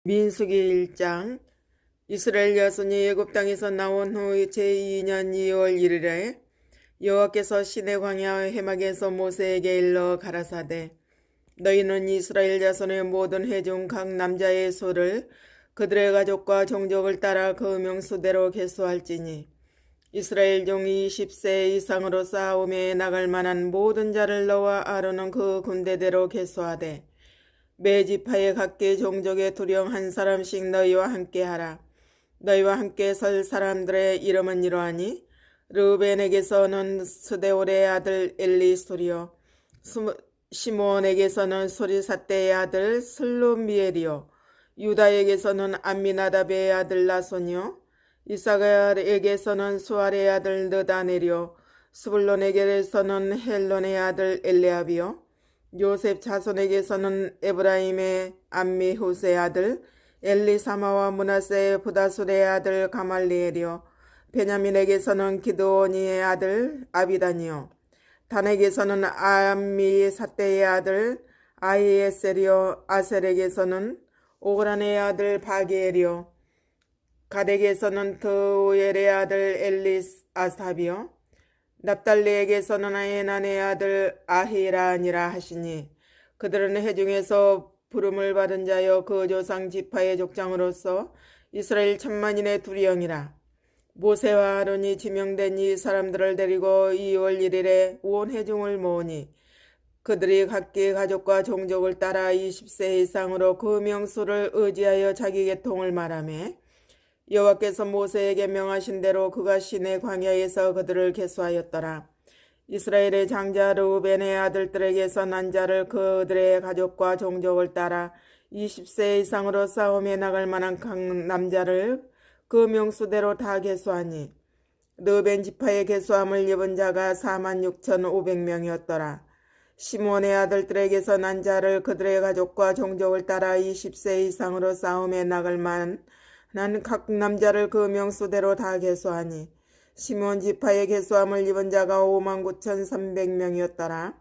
민수기 1장. 이스라엘 자손이 애굽 땅에서 나온 후 제2년 2월 1일에 여호와께서 시내 광야 해막에서 모세에게 일러 가라사대, 너희는 이스라엘 자손의 모든 회중 각 남자의 소를 그들의 가족과 종족을 따라 그 명수대로 계수할지니, 이스라엘 종 20세 이상으로 싸움에 나갈 만한 모든 자를 너와 아론은 그 군대대로 계수하되, 매 지파에 각기 종족의 두령 한 사람씩 너희와 함께 하라. 너희와 함께 설 사람들의 이름은 이러하니, 르우벤에게서는 스데올의 아들 엘리소리요, 시므온에게서는 소리삿대의 아들 슬루미엘이요, 유다에게서는 암미나답의 아들 나손이요, 이사갈에게서는 수알의 아들 느다넬이요, 스불론에게서는 헬론의 아들 엘레압이요, 요셉 자손에게서는 에브라임의 암미후스의 아들 엘리사마와 므낫세의 부다술의 아들 가말리엘이요, 베냐민에게서는 기드오니의 아들 아비단이요, 단에게서는 암미사떼의 아들 아히에셀이요, 아셀에게서는 오그란의 아들 바기엘이요, 가덱에서는 드우엘의 아들 엘리아삽이요, 납달리에게서는 에난의 아들 아히라니라 하시니, 그들은 회중에서 부름을 받은 자여 그 조상 지파의 족장으로서 이스라엘 천만인의 두리영이라. 모세와 아론이 지명된 이 사람들을 데리고 2월 1일에 온 회중을 모으니, 그들이 각기 가족과 종족을 따라 20세 이상으로 그 명수를 의지하여 자기 계통을 말하며, 여호와께서 모세에게 명하신 대로 그가 시내 광야에서 그들을 계수하였더라. 이스라엘의 장자 르우벤의 아들들에게서 난 자를 그들의 가족과 종족을 따라 20세 이상으로 싸움에 나갈 만한 각 남자를 그 명수대로 다 계수하니, 르우벤 지파의 계수함을 입은 자가 46,500명이었더라. 시므온의 아들들에게서 난 자를 그들의 가족과 종족을 따라 20세 이상으로 싸움에 나갈 만한 각 남자를 그 명수대로 다 계수하니, 시므온 지파의 계수함을 입은 자가 59,300명이었더라.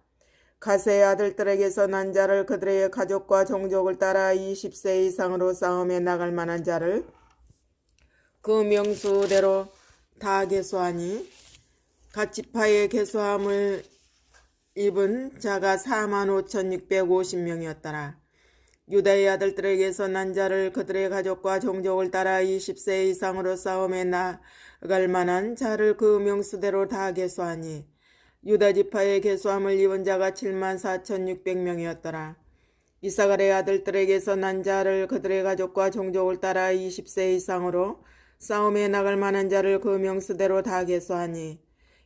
가세의 아들들에게서 난 자를 그들의 가족과 종족을 따라 20세 이상으로 싸움에 나갈 만한 자를 그 명수대로 다 계수하니, 각 지파의 계수함을 입은 자가 45,650명이었더라. 유다의 아들들에게서 난 자를 그들의 가족과 종족을 따라 20세 이상으로 싸움에 나갈 만한 자를 그 명수대로 다 계수하니, 유다 지파의 계수함을 입은 자가 74,600명이었더라. 이사갈의 아들들에게서 난 자를 그들의 가족과 종족을 따라 20세 이상으로 싸움에 나갈 만한 자를 그 명수대로 다 계수하니,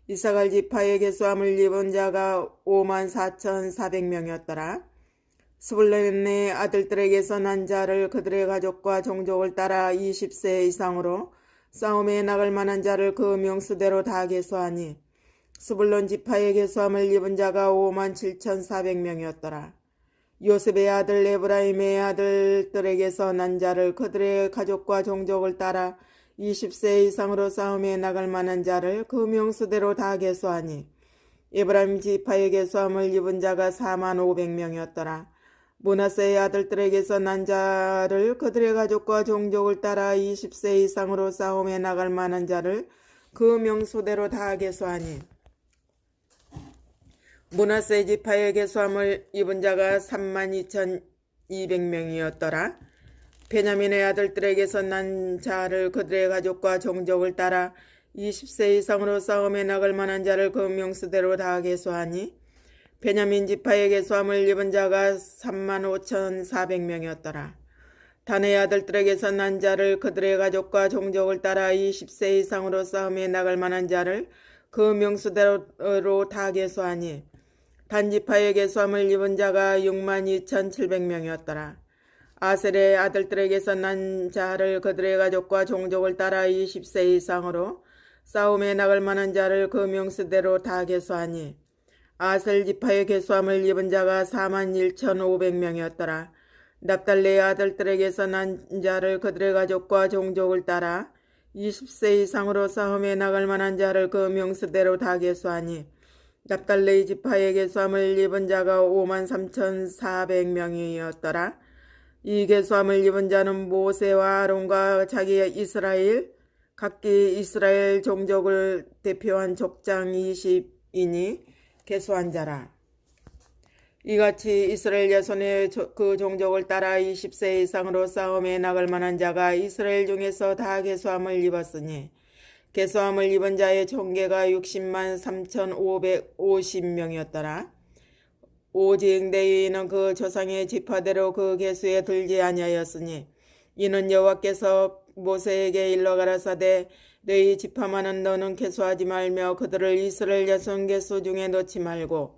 이사갈 지파의 계수함을 입은 자가 54,400명이었더라. 스불론의 아들들에게서 난 자를 그들의 가족과 종족을 따라 20세 이상으로 싸움에 나갈 만한 자를 그 명수대로 다 계수하니, 스불론 지파의 계수함을 입은 자가 57,400명이었더라. 요셉의 아들 에브라임의 아들들에게서 난 자를 그들의 가족과 종족을 따라 20세 이상으로 싸움에 나갈 만한 자를 그 명수대로 다 계수하니, 에브라임 지파의 계수함을 입은 자가 45,000명이었더라. 므낫세의 아들들에게서 난 자를 그들의 가족과 종족을 따라 20세 이상으로 싸움에 나갈 만한 자를 그 명수대로 다 계수하니, 므낫세 지파의 계수함을 입은 자가 32,200명이었더라. 베냐민의 아들들에게서 난 자를 그들의 가족과 종족을 따라 20세 이상으로 싸움에 나갈 만한 자를 그 명수대로 다 계수하니, 베냐민 지파의 계수함을 입은 자가 35,400명이었더라. 단의 아들들에게서 난 자를 그들의 가족과 종족을 따라 20세 이상으로 싸움에 나갈 만한 자를 그 명수대로 다 계수하니, 단 지파의 계수함을 입은 자가 62,700명이었더라. 아셀의 아들들에게서 난 자를 그들의 가족과 종족을 따라 20세 이상으로 싸움에 나갈 만한 자를 그 명수대로 다 계수하니, 아셀 지파의 계수함을 입은 자가 41,500명이었더라. 납달리의 아들들에게서 난 자를 그들의 가족과 종족을 따라 20세 이상으로 싸움에 나갈 만한 자를 그 명수대로 다 계수하니, 납달리 지파의 계수함을 입은 자가 53,400명이었더라. 이 계수함을 입은 자는 모세와 아론과 자기 이스라엘 각기 이스라엘 종족을 대표한 족장 20인이 계수한 자라. 이같이 이스라엘 자손의 그 종족을 따라 20세 이상으로 싸움에 나갈 만한 자가 이스라엘 중에서 다 계수함을 입었으니 계수함을 입은 자의 총계가 60만 3,550명이었더라. 오직 레위인은 그 조상의 지파대로 그 계수에 들지 아니하였으니 이는 여호와께서 모세에게 일러 가라사대 레위 지파만은 너는 계수하지 말며 그들을 이스라엘 자손 계수 중에 넣지 말고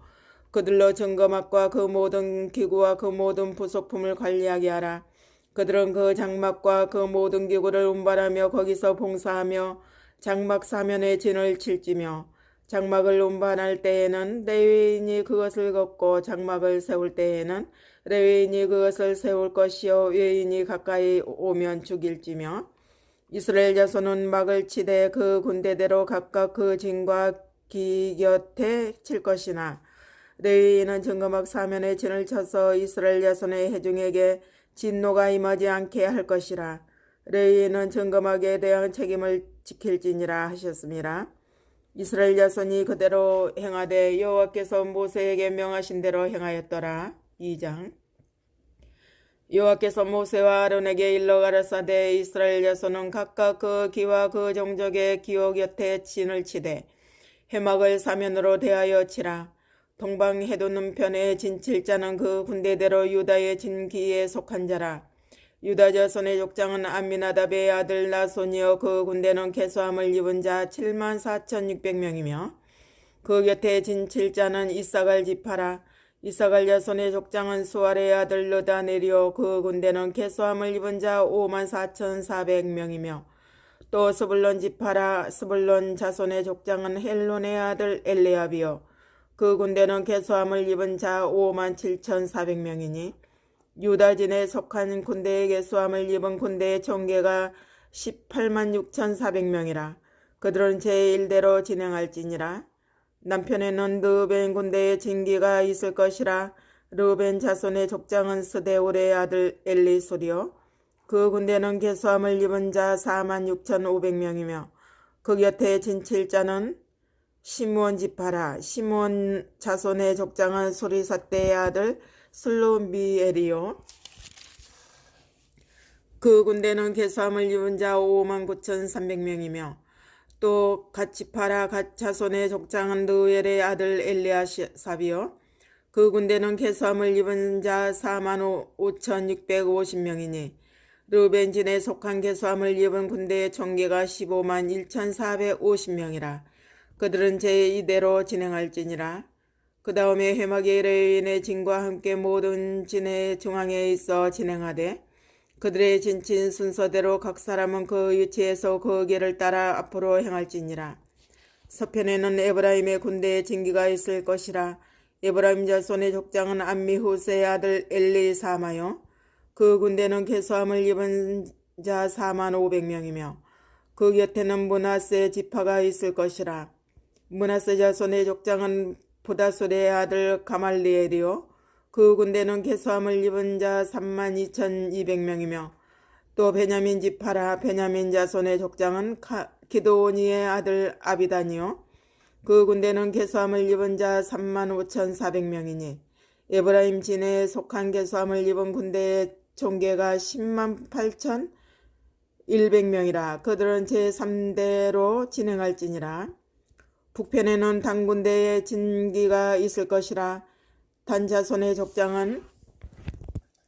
그들로 증거막과 그 모든 기구와 그 모든 부속품을 관리하게 하라. 그들은 그 장막과 그 모든 기구를 운반하며 거기서 봉사하며 장막 사면에 진을 칠지며 장막을 운반할 때에는 레위인이 그것을 걷고 장막을 세울 때에는 레위인이 그것을 세울 것이요 외인이 가까이 오면 죽일지며 이스라엘 자손은 막을 치되 그 군대대로 각각 그 진과 기 곁에 칠 것이나 레위인은 증거막 사면에 진을 쳐서 이스라엘 자손의 회중에게 진노가 임하지 않게 할 것이라. 레위인은 증거막에 대한 책임을 지킬지니라 하셨습니다. 이스라엘 자손이 그대로 행하되 여호와께서 모세에게 명하신 대로 행하였더라. 2장. 여호와께서 모세와 아론에게 일러 가라사대 이스라엘 자손은 각각 그 기와 그 종족의 기호 곁에 진을 치되 회막을 사면으로 대하여 치라. 동방 해돋는 편에 진칠 자는 그 군대대로 유다의 진기에 속한 자라. 유다 자손의 족장은 암미나답의 아들 나손이여 그 군대는 계수함을 입은 자 74,600명이며 그 곁에 진칠 자는 이사갈 지파라. 이사갈 자손의 족장은 수알의 아들 느다넬이요 그 군대는 계수함을 입은 자 54,400명이며 또 스불론 지파라. 스불론 자손의 족장은 헬론의 아들 엘리압이요 그 군대는 계수함을 입은 자 57,400명이니 유다진에 속한 군대의 계수함을 입은 군대의 총계가 186,400명이라. 그들은 제1대로 진행할지니라. 남편에는 르벤 군대의 진기가 있을 것이라. 르벤 자손의 족장은 스데울의 아들 엘리술이요 그 군대는 계수함을 입은 자 46,500명이며 그 곁에 진칠 자는 시므온 지파라. 시므온 자손의 족장은 수리삿대의 아들 슬루미엘이요 그 군대는 계수함을 입은 자 59,300명이며 또 갓 지파라. 갓 자손의 족장은 느엘의 아들 엘리아삽이요 그 군대는 계수함을 입은 자 45,650명이니 르벤진에 속한 계수함을 입은 군대의 총계가 151,450명이라. 그들은 제2대로 진행할지니라. 그 다음에 회막의 레위인의 진과 함께 모든 진의 중앙에 있어 진행하되 그들의 진친 순서대로 각 사람은 그 위치에서 그 길을 따라 앞으로 행할지니라. 서편에는 에브라임의 군대의 진기가 있을 것이라. 에브라임 자손의 족장은 암미후스의 아들 엘리사마요 그 군대는 계수함을 입은 자 45,500명이며 그 곁에는 므낫세 지파가 있을 것이라. 므낫세 자손의 족장은 부다술의 아들 가말리엘이요 그 군대는 계수함을 입은 자 32,200명이며 또 베냐민 지파라. 베냐민 자손의 족장은 기드오니의 아들 아비단이요 그 군대는 계수함을 입은 자 35,400명이니 에브라임 진에 속한 계수함을 입은 군대의 총계가 108,100명이라. 그들은 제3대로 진행할지니라. 북편에는 단 군대의 진기가 있을 것이라. 단 자손의 족장은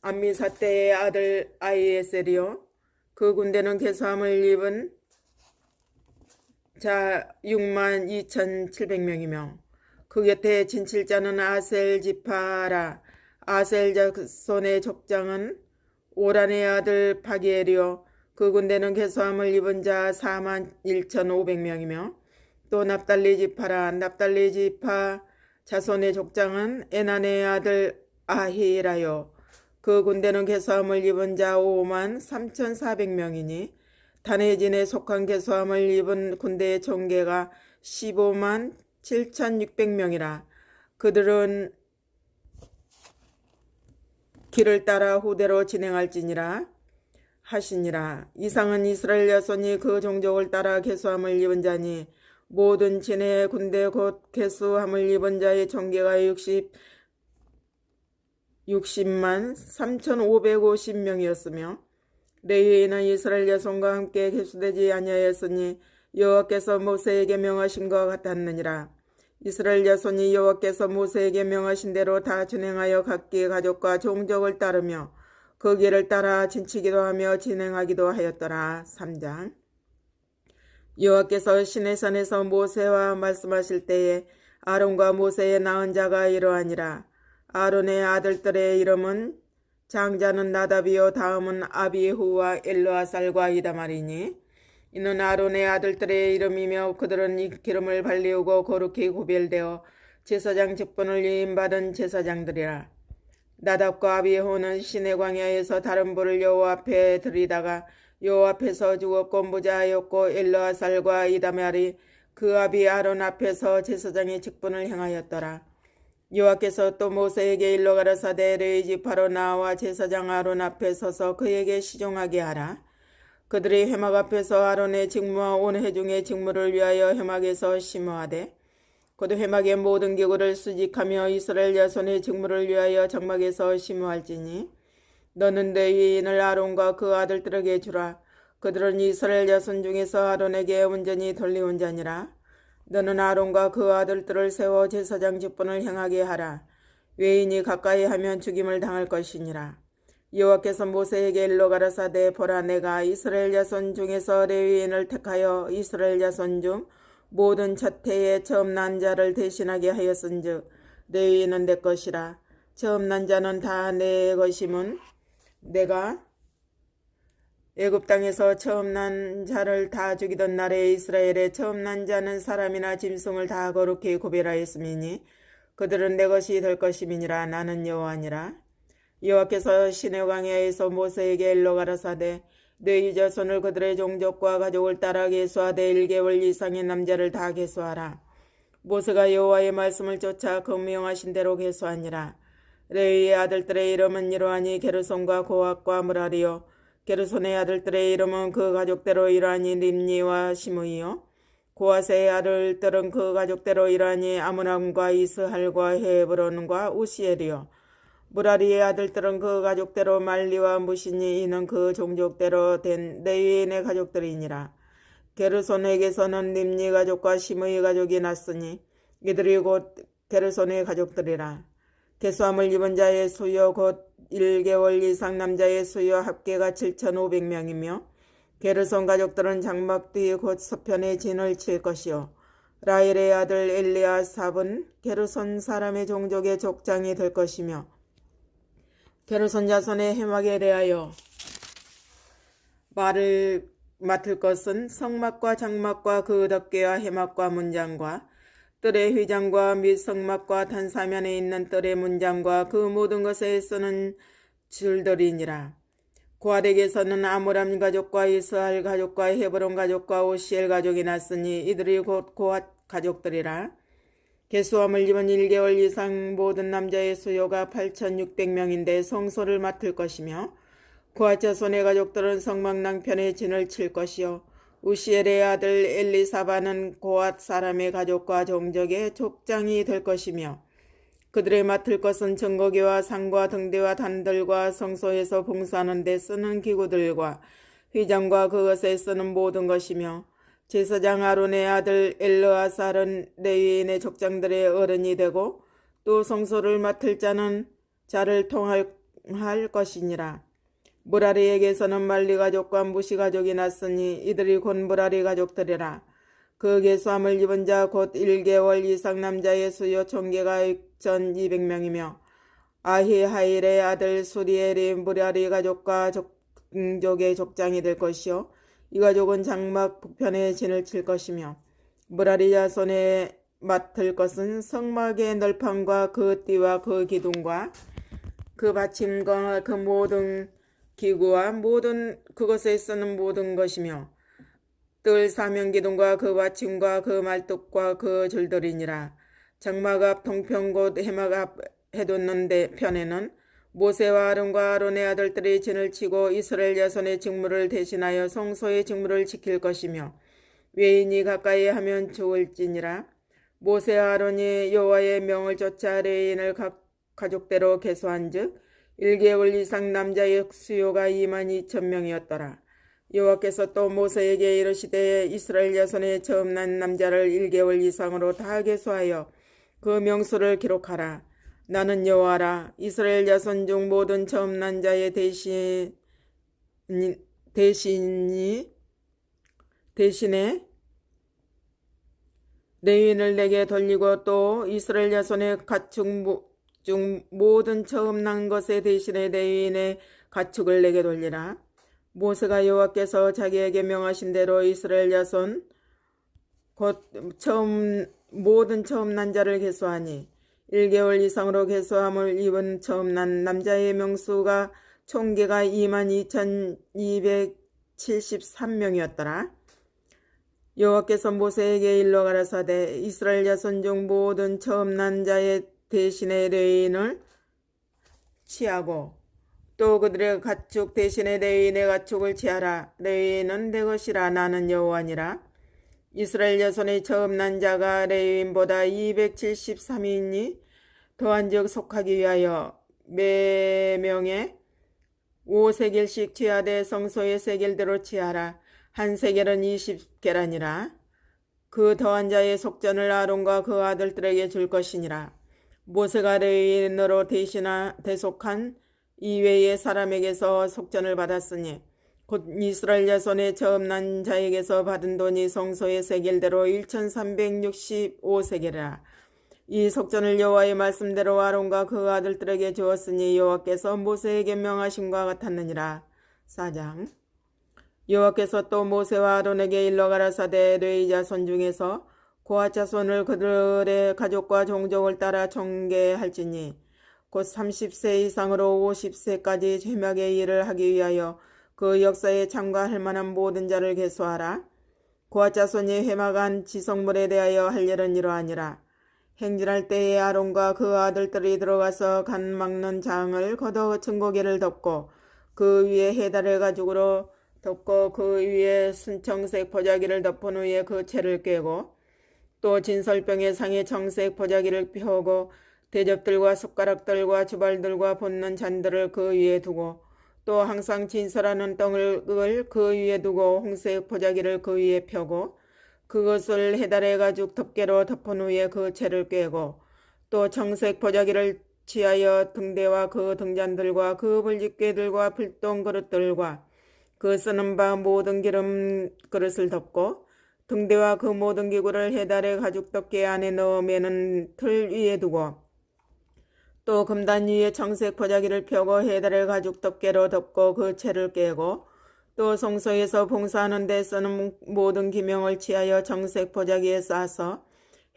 암미사대의 아들 아이에셀이요 그 군대는 계수함을 입은 자 62,700명이며 그 곁에 진칠 자는 아셀 지파라. 아셀 자손의 족장은 오란의 아들 바기엘이요 그 군대는 계수함을 입은 자 41,500명이며 또 납달리 지파라. 납달리 지파 자손의 족장은 에난의 아들 아히라요 그 군대는 계수함을 입은 자 53,400명이니 다네진에 속한 계수함을 입은 군대의 총계가 157,600명이라. 그들은 길을 따라 후대로 진행할지니라 하시니라. 이상은 이스라엘 자손이 그 종족을 따라 계수함을 입은 자니 모든 진의 군대 곧 계수함을 입은 자의 총계가 60만 3,550명이었으며 레위인은 이스라엘 자손과 함께 계수되지 아니하였으니 여호와께서 모세에게 명하심과 같았느니라. 이스라엘 자손이 여호와께서 모세에게 명하신 대로 다 진행하여 각기 가족과 종족을 따르며 그 길을 따라 진치기도 하며 진행하기도 하였더라. 3장. 여호와께서 시내산에서 모세와 말씀하실 때에 아론과 모세의 낳은 자가 이러하니라. 아론의 아들들의 이름은 장자는 나답이요 다음은 아비후와 엘르아살과 이다말이니 이는 아론의 아들들의 이름이며 그들은 이 기름을 발리우고 거룩히 구별되어 제사장 직분을 위임받은 제사장들이라. 나답과 아비후는 시내 광야에서 다른 불을 여호와 앞에 들이다가 여호와 앞에서 죽었고 무자하였고 엘르아살과 이다말이 그 아비 아론 앞에서 제사장의 직분을 행하였더라. 여호와께서 또 모세에게 일러 가라사대 레위 지파로 나와 제사장 아론 앞에 서서 그에게 시종하게 하라. 그들이 회막 앞에서 아론의 직무와 온 회중의 직무를 위하여 회막에서 심호하되 곧 회막의 모든 기구를 수직하며 이스라엘 자손의 직무를 위하여 장막에서 심호할지니 너는 레위인을 아론과 그 아들들에게 주라. 그들은 이스라엘 자손 중에서 아론에게 온전히 돌리온 자니라. 너는 아론과 그 아들들을 세워 제사장 직분을 행하게 하라. 외인이 가까이 하면 죽임을 당할 것이니라. 여호와께서 모세에게 일러 가라사대 보라 내가 이스라엘 자손 중에서 레위인을 택하여 이스라엘 자손 중 모든 첫 해에 처음 난 자를 대신하게 하였은즉 레위인은 내 것이라. 처음 난 자는 다 내 것임은 내가 애굽 땅에서 처음 난 자를 다 죽이던 날에 이스라엘의 처음 난 자는 사람이나 짐승을 다 거룩히 구별하였음이니 그들은 내 것이 될 것임이니라. 나는 여호와니라. 여호와께서 시내 광야에서 모세에게 일러 가라사대 너희 자손을 그들의 종족과 가족을 따라 계수하되 1개월 이상의 남자를 다 계수하라. 모세가 여호와의 말씀을 쫓아 그 명하신 대로 계수하니라. 레위의 아들들의 이름은 이러하니 게르손과 고핫과 므라리요. 게르손의 아들들의 이름은 그 가족대로 이러하니 림니와 시므이요. 고핫의 아들들은 그 가족대로 이러하니 아므람과 이스할과 헤브론과 우시엘이요. 므라리의 아들들은 그 가족대로 말리와 무시니 이는 그 종족대로 된 레위인의 가족들이니라. 게르손에게서는 림니 가족과 시므이 가족이 났으니 이들이 곧 게르손의 가족들이라. 계수함을 입은 자의 수요 곧 1개월 이상 남자의 수요 합계가 7,500명이며 게르손 가족들은 장막 뒤 곧 서편에 진을 칠 것이요. 라헬의 아들 엘리아삽은 게르손 사람의 종족의 족장이 될 것이며 게르손 자손의 해막에 대하여 말을 맡을 것은 성막과 장막과 그 덮개와 해막과 문장과 뜰의 휘장과 및 성막과 단사면에 있는 뜰의 문장과 그 모든 것에 쓰는 줄들이니라. 고핫에게서는 아므람 가족과 이스할 가족과 헤브론 가족과 오시엘 가족이 났으니 이들이 곧 고핫 가족들이라. 계수함을 입은 1개월 이상 모든 남자의 수요가 8,600명인데 성소를 맡을 것이며 고핫 자손의 가족들은 성막 낭편에 진을 칠 것이요. 우시엘의 아들 엘리사바는 고핫 사람의 가족과 종족의 족장이 될 것이며 그들의 맡을 것은 증거기와 상과 등대와 단들과 성소에서 봉사하는 데 쓰는 기구들과 휘장과 그것에 쓰는 모든 것이며 제사장 아론의 아들 엘르아살은 레위인의 족장들의 어른이 되고 또 성소를 맡을 자는 자를 통할 것이니라. 므라리에게서는 말리 가족과 무시 가족이 났으니 이들이 곧 므라리 가족들이라. 그 계수함을 입은 자 곧 1개월 이상 남자의 수요 총계가 6,200명이며 아히하일의 아들 수리엘이 므라리 가족과 종족의 족장이 될 것이요. 이 가족은 장막 북편에 진을 칠 것이며 므라리 자손에 맡을 것은 성막의 널판과 그 띠와 그 기둥과 그 받침과 그 모든 기구와 모든 그것에 쓰는 모든 것이며 뜰 사면기둥과 그 받침과 그 말뚝과 그 줄들이니라. 장막 앞 동편 곧 해막 앞 해돋는 편에는 모세와 아론과 아론의 아들들이 진을 치고 이스라엘 자손의 직무를 대신하여 성소의 직무를 지킬 것이며 외인이 가까이 하면 좋을지니라. 모세와 아론이 여호와의 명을 쫓아 레인을 각 가족대로 계수한즉 1개월 이상 남자의 수요가 22,000명이었더라. 여호와께서 또 모세에게 이르시되 이스라엘 자손의 처음 난 남자를 1개월 이상으로 다 계수하여 그 명수를 기록하라. 나는 여호와라. 이스라엘 자손 중 모든 처음 난 자의 대신에 레위인을 내게 돌리고 또 이스라엘 자손의 가축 중 모든 처음 난 것에 대신에 레위인의 가축을 내게 돌리라. 모세가 여호와께서 자기에게 명하신 대로 이스라엘 자손 곧 모든 처음 난 자를 계수하니 1개월 이상으로 계수함을 입은 처음 난 남자의 명수가 총계가 22,273명이었더라. 여호와께서 모세에게 일러 가라사대 이스라엘 자손 중 모든 처음 난 자의 대신에 레위인을 취하고 또 그들의 가축 대신에 레위인의 가축을 취하라. 레위인은 내 것이라. 나는 여호와니라. 이스라엘 자손의 처음 난 자가 레위인보다 273이니 더한즉 속하기 위하여 매명에 5세겔씩 취하되 성소의 세겔대로 취하라. 한 세겔은 20계란이라. 그 더한 자의 속전을 아론과 그 아들들에게 줄 것이니라. 모세가 레위인으로 대속한 이외의 사람에게서 속전을 받았으니 곧 이스라엘 자손의 처음 난 자에게서 받은 돈이 성소의 세겔대로 1,365세겔이라. 이 속전을 여호와의 말씀대로 아론과 그 아들들에게 주었으니 여호와께서 모세에게 명하심과 같았느니라. 4장. 여호와께서 또 모세와 아론에게 일러 가라사대 레위 자손 중에서 고핫 자손을 그들의 가족과 종족을 따라 정계할지니 곧 30세 이상으로 50세까지 제막의 일을 하기 위하여 그 역사에 참가할 만한 모든 자를 계수하라. 고핫 자손이 회막한 지성물에 대하여 할 일은 이러하니라. 행진할 때에 아론과 그 아들들이 들어가서 간 막는 장을 걷어 증거기를 덮고 그 위에 해달의 가죽으로 덮고 그 위에 순청색 보자기를 덮은 후에 그 채를 꿰고 또 진설병의 상에 청색 보자기를 펴고 대접들과 숟가락들과 주발들과 붓는 잔들을 그 위에 두고 또 항상 진설하는 떡을 그 위에 두고 홍색 보자기를 그 위에 펴고 그것을 해달의 가죽 덮개로 덮은 후에 그 채를 꿰고 또 청색 보자기를 취하여 등대와 그 등잔들과 그 불집게들과 불똥 그릇들과 그 쓰는 바 모든 기름 그릇을 덮고 등대와 그 모든 기구를 해달의 가죽 덮개 안에 넣어 매는 틀 위에 두고 또 금단 위에 청색 보자기를 펴고 해달의 가죽 덮개로 덮고 그 채를 꿰고 또 성소에서 봉사하는 데 쓰는 모든 기명을 취하여 청색 보자기에 싸서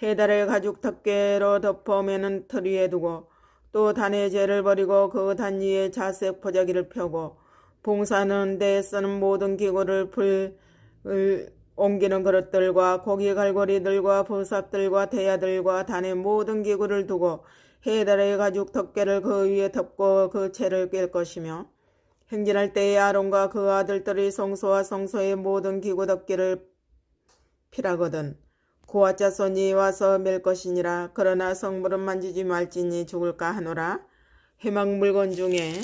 해달의 가죽 덮개로 덮어 매는 틀 위에 두고 또 단의 죄를 버리고 그 단 위에 자색 보자기를 펴고 봉사하는 데 쓰는 모든 기구를 불을 옮기는 그릇들과 고기 갈고리들과 부삽들과 대야들과 단의 모든 기구를 두고 해달의 가죽 덮개를 그 위에 덮고 그 채를 꿰 것이며 행진할 때에 아론과 그 아들들이 성소와 성소의 모든 기구 덮개를 피라거든 고핫 자손이 와서 맬 것이니라. 그러나 성물은 만지지 말지니 죽을까 하노라. 회막 물건 중에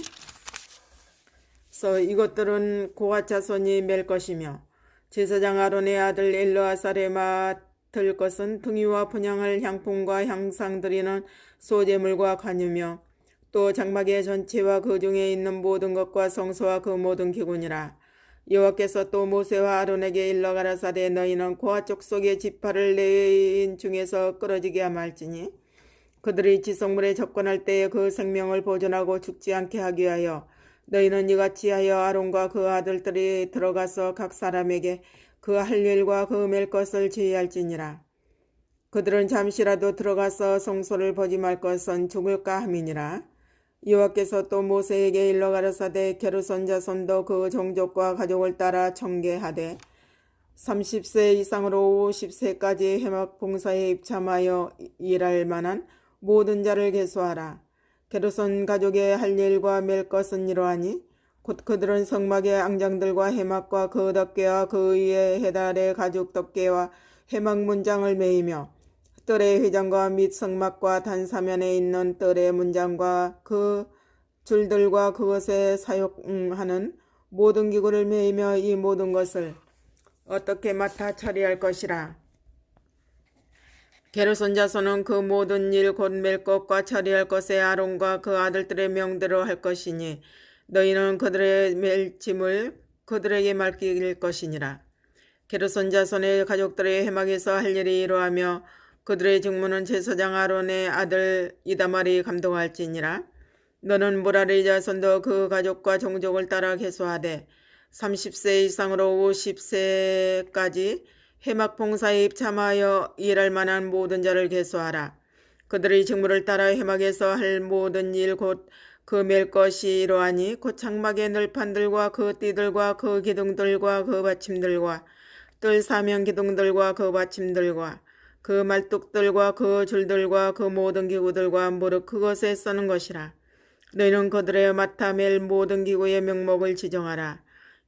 이것들은 고핫 자손이 맬 것이며 제사장 아론의 아들 엘르아살에 맡을 것은 등유와 분향할 향품과 향상 드리는 소제물과 관유며 또 장막의 전체와 그 중에 있는 모든 것과 성소와 그 모든 기구니라. 여호와께서 또 모세와 아론에게 일러 가라사대 너희는 고핫 족속의 지파를 레위인 중에서 끊어지게 말지니 그들이 지성물에 접근할 때에 그 생명을 보존하고 죽지 않게 하기 위하여 너희는 이같이 하여 아론과 그 아들들이 들어가서 각 사람에게 그 할 일과 그 맬 것을 지휘할지니라. 그들은 잠시라도 들어가서 성소를 보지 말 것은 죽을까 함이니라. 여호와께서 또 모세에게 일러 가라사대 게르손 자손도 그 종족과 가족을 따라 청계하되 30세 이상으로 50세까지 회막 봉사에 입참하여 일할 만한 모든 자를 계수하라. 게르손 가족의 할 일과 맬 것은 이러하니 곧 그들은 성막의 앙장들과 해막과 그 덮개와 그 위에 해달의 가죽 덮개와 해막 문장을 매이며 뜰의 회장과 및 성막과 단사면에 있는 뜰의 문장과 그 줄들과 그것에 사용하는 모든 기구를 매이며 이 모든 것을 어떻게 맡아 처리할 것이라. 게르손 자손은 그 모든 일 곧 맬 것과 처리할 것에 아론과 그 아들들의 명대로 할 것이니 너희는 그들의 맬 짐을 그들에게 맡길 것이니라. 게르손 자손의 가족들의 해막에서 할 일이 이러하며 그들의 직무는 제사장 아론의 아들 이다말이 감독할지니라. 너는 무라리 자손도 그 가족과 종족을 따라 계수하되 30세 이상으로 50세까지 해막 봉사에 입참하여 일할 만한 모든 자를 계수하라. 그들의 직무를 따라 해막에서 할 모든 일 곧 그 맬 것이 이러하니 곧 장막의 늘판들과 그 띠들과 그 기둥들과 그 받침들과 뜰 사면 기둥들과 그 받침들과 그 말뚝들과 그 줄들과 그 모든 기구들과 무릇 그것에 쓰는 것이라. 너희는 그들의 맡아 맬 모든 기구의 명목을 지정하라.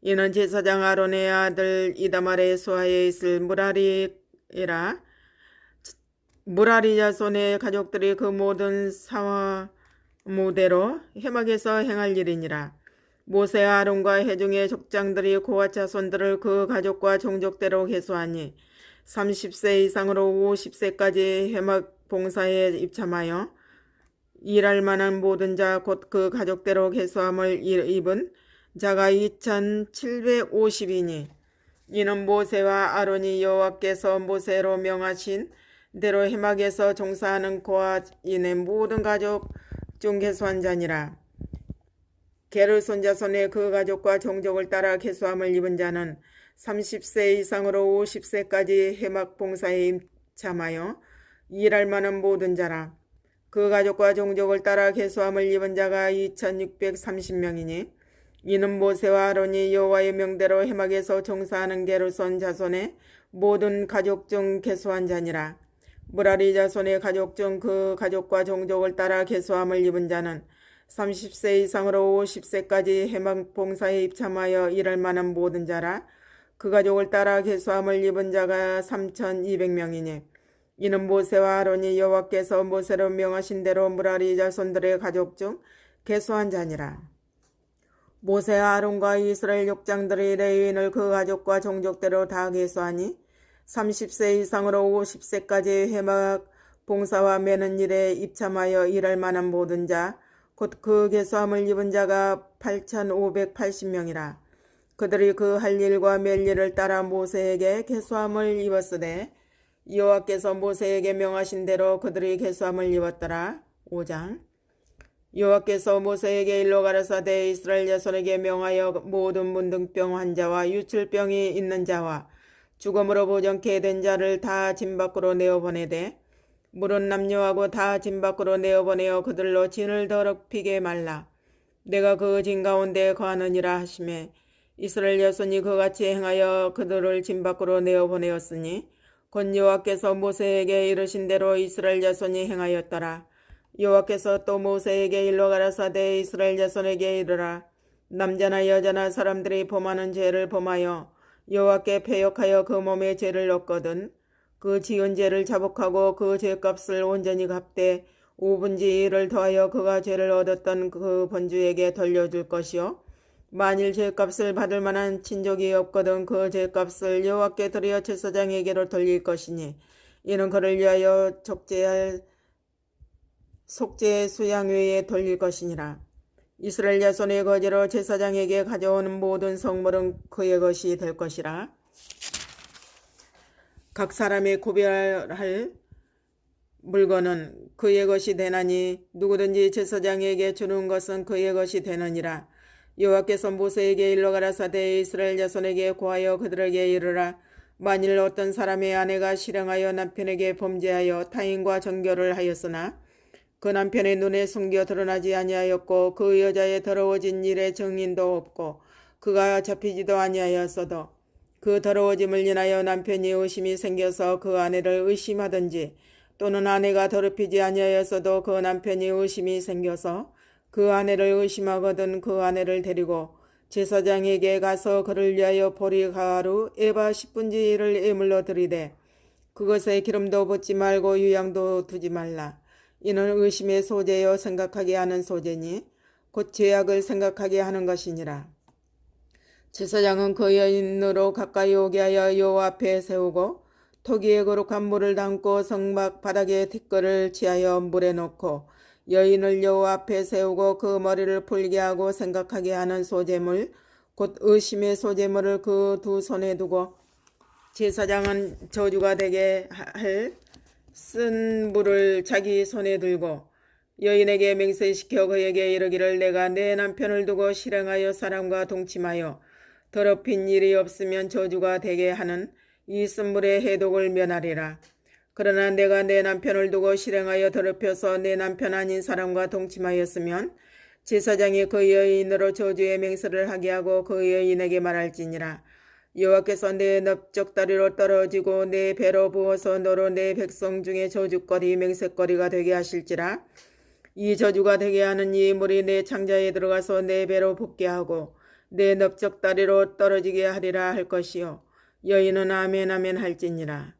이는 제사장 아론의 아들 이다말의 수하에 있을 무라리라. 무라리 자손의 가족들이 그 모든 사무대로 해막에서 행할 일이니라. 모세와 아론과 회중의 족장들이 고앗 자손들을 그 가족과 종족대로 계수하니 30세 이상으로 50세까지 해막 봉사에 입참하여 일할 만한 모든 자 곧 그 가족대로 계수함을 입은 자가 2750이니 이는 모세와 아론이 여호와께서 모세로 명하신 대로 해막에서 종사하는 고앗인의 모든 가족 중 계수한 자니라. 게르손 자손의 그 가족과 종족을 따라 계수함을 입은 자는 30세 이상으로 50세까지 해막 봉사에 입참하여 일할 만한 모든 자라. 그 가족과 종족을 따라 계수함을 입은 자가 2630명이니 이는 모세와 아론이 여호와의 명대로 해막에서 종사하는 게르손 자손의 모든 가족 중 계수한 자니라. 무라리 자손의 가족 중 그 가족과 종족을 따라 계수함을 입은 자는 30세 이상으로 50세까지 해막 봉사에 입참하여 일할 만한 모든 자라. 그 가족을 따라 계수함을 입은 자가 3200명이니 이는 모세와 아론이 여호와께서 모세로 명하신 대로 무라리 자손들의 가족 중 계수한 자니라. 모세와 아론과 이스라엘 족장들이 레위인을 그 가족과 종족대로 다 계수하니 30세 이상으로 50세까지 해막 봉사와 매는 일에 입참하여 일할 만한 모든 자 곧 그 계수함을 입은 자가 8580명이라. 그들이 그 할 일과 맬 일을 따라 모세에게 계수함을 입었으되 여호와께서 모세에게 명하신 대로 그들이 계수함을 입었더라. 5장. 여호와께서 모세에게 일러 가라사대 이스라엘 자손에게 명하여 모든 문둥병 환자와 유출병이 있는 자와 죽음으로 보정케 된 자를 다 진 밖으로 내어보내되 물은 남녀하고 다 진 밖으로 내어보내어 그들로 진을 더럽히게 말라. 내가 그 진 가운데 거하느니라 하시매 이스라엘 자손이 그같이 행하여 그들을 진 밖으로 내어보내었으니 곧 여호와께서 모세에게 이르신 대로 이스라엘 자손이 행하였더라. 여호와께서 또 모세에게 일러 가라사대 이스라엘 자손에게 이르라. 남자나 여자나 사람들이 범하는 죄를 범하여 여호와께 패역하여 그 몸에 죄를 얻거든 그 지은 죄를 자복하고 그 죄값을 온전히 갚되 5분의 1을 더하여 그가 죄를 얻었던 그 번주에게 돌려줄 것이요 만일 죄값을 받을 만한 친족이 없거든 그 죄값을 여호와께 드려 제사장에게로 돌릴 것이니 이는 그를 위하여 속죄의 수양 외에 돌릴 것이니라. 이스라엘 자손의 거지로 제사장에게 가져오는 모든 성물은 그의 것이 될 것이라. 각 사람이 구별할 물건은 그의 것이 되나니 누구든지 제사장에게 주는 것은 그의 것이 되느니라. 여호와께서 모세에게 일러 가라사대 이스라엘 자손에게 고하여 그들에게 이르라. 만일 어떤 사람의 아내가 실행하여 남편에게 범죄하여 타인과 정결을 하였으나 그 남편의 눈에 숨겨 드러나지 아니하였고 그 여자의 더러워진 일에 증인도 없고 그가 잡히지도 아니하였어도 그 더러워짐을 인하여 남편이 의심이 생겨서 그 아내를 의심하든지 또는 아내가 더럽히지 아니하였어도 그 남편이 의심이 생겨서 그 아내를 의심하거든 그 아내를 데리고 제사장에게 가서 그를 위하여 보리가루 에바 10분지를 예물로 드리되 그것에 기름도 붓지 말고 유향도 두지 말라. 이는 의심의 소재여 생각하게 하는 소재니 곧 죄악을 생각하게 하는 것이니라. 제사장은 그 여인으로 가까이 오게 하여 여호와 앞에 세우고 토기에 거룩한 물을 담고 성막 바닥에 티끌을 취하여 물에 넣고 여인을 여호와 앞에 세우고 그 머리를 풀게 하고 생각하게 하는 소재물 곧 의심의 소재물을 그 두 손에 두고 제사장은 저주가 되게 할 쓴 물을 자기 손에 들고 여인에게 맹세시켜 그에게 이르기를 내가 내 남편을 두고 실행하여 사람과 동침하여 더럽힌 일이 없으면 저주가 되게 하는 이 쓴물의 해독을 면하리라. 그러나 내가 내 남편을 두고 실행하여 더럽혀서 내 남편 아닌 사람과 동침하였으면 제사장이 그 여인으로 저주의 맹세를 하게 하고 그 여인에게 말할지니라. 여호와께서 내 넓적다리로 떨어지고 내 배로 부어서 너로 내 백성 중에 저주거리 맹세거리가 되게 하실지라. 이 저주가 되게 하는 이 물이 내 창자에 들어가서 내 배로 붓게 하고 내 넓적다리로 떨어지게 하리라 할 것이요. 여인은 아멘 아멘 할지니라.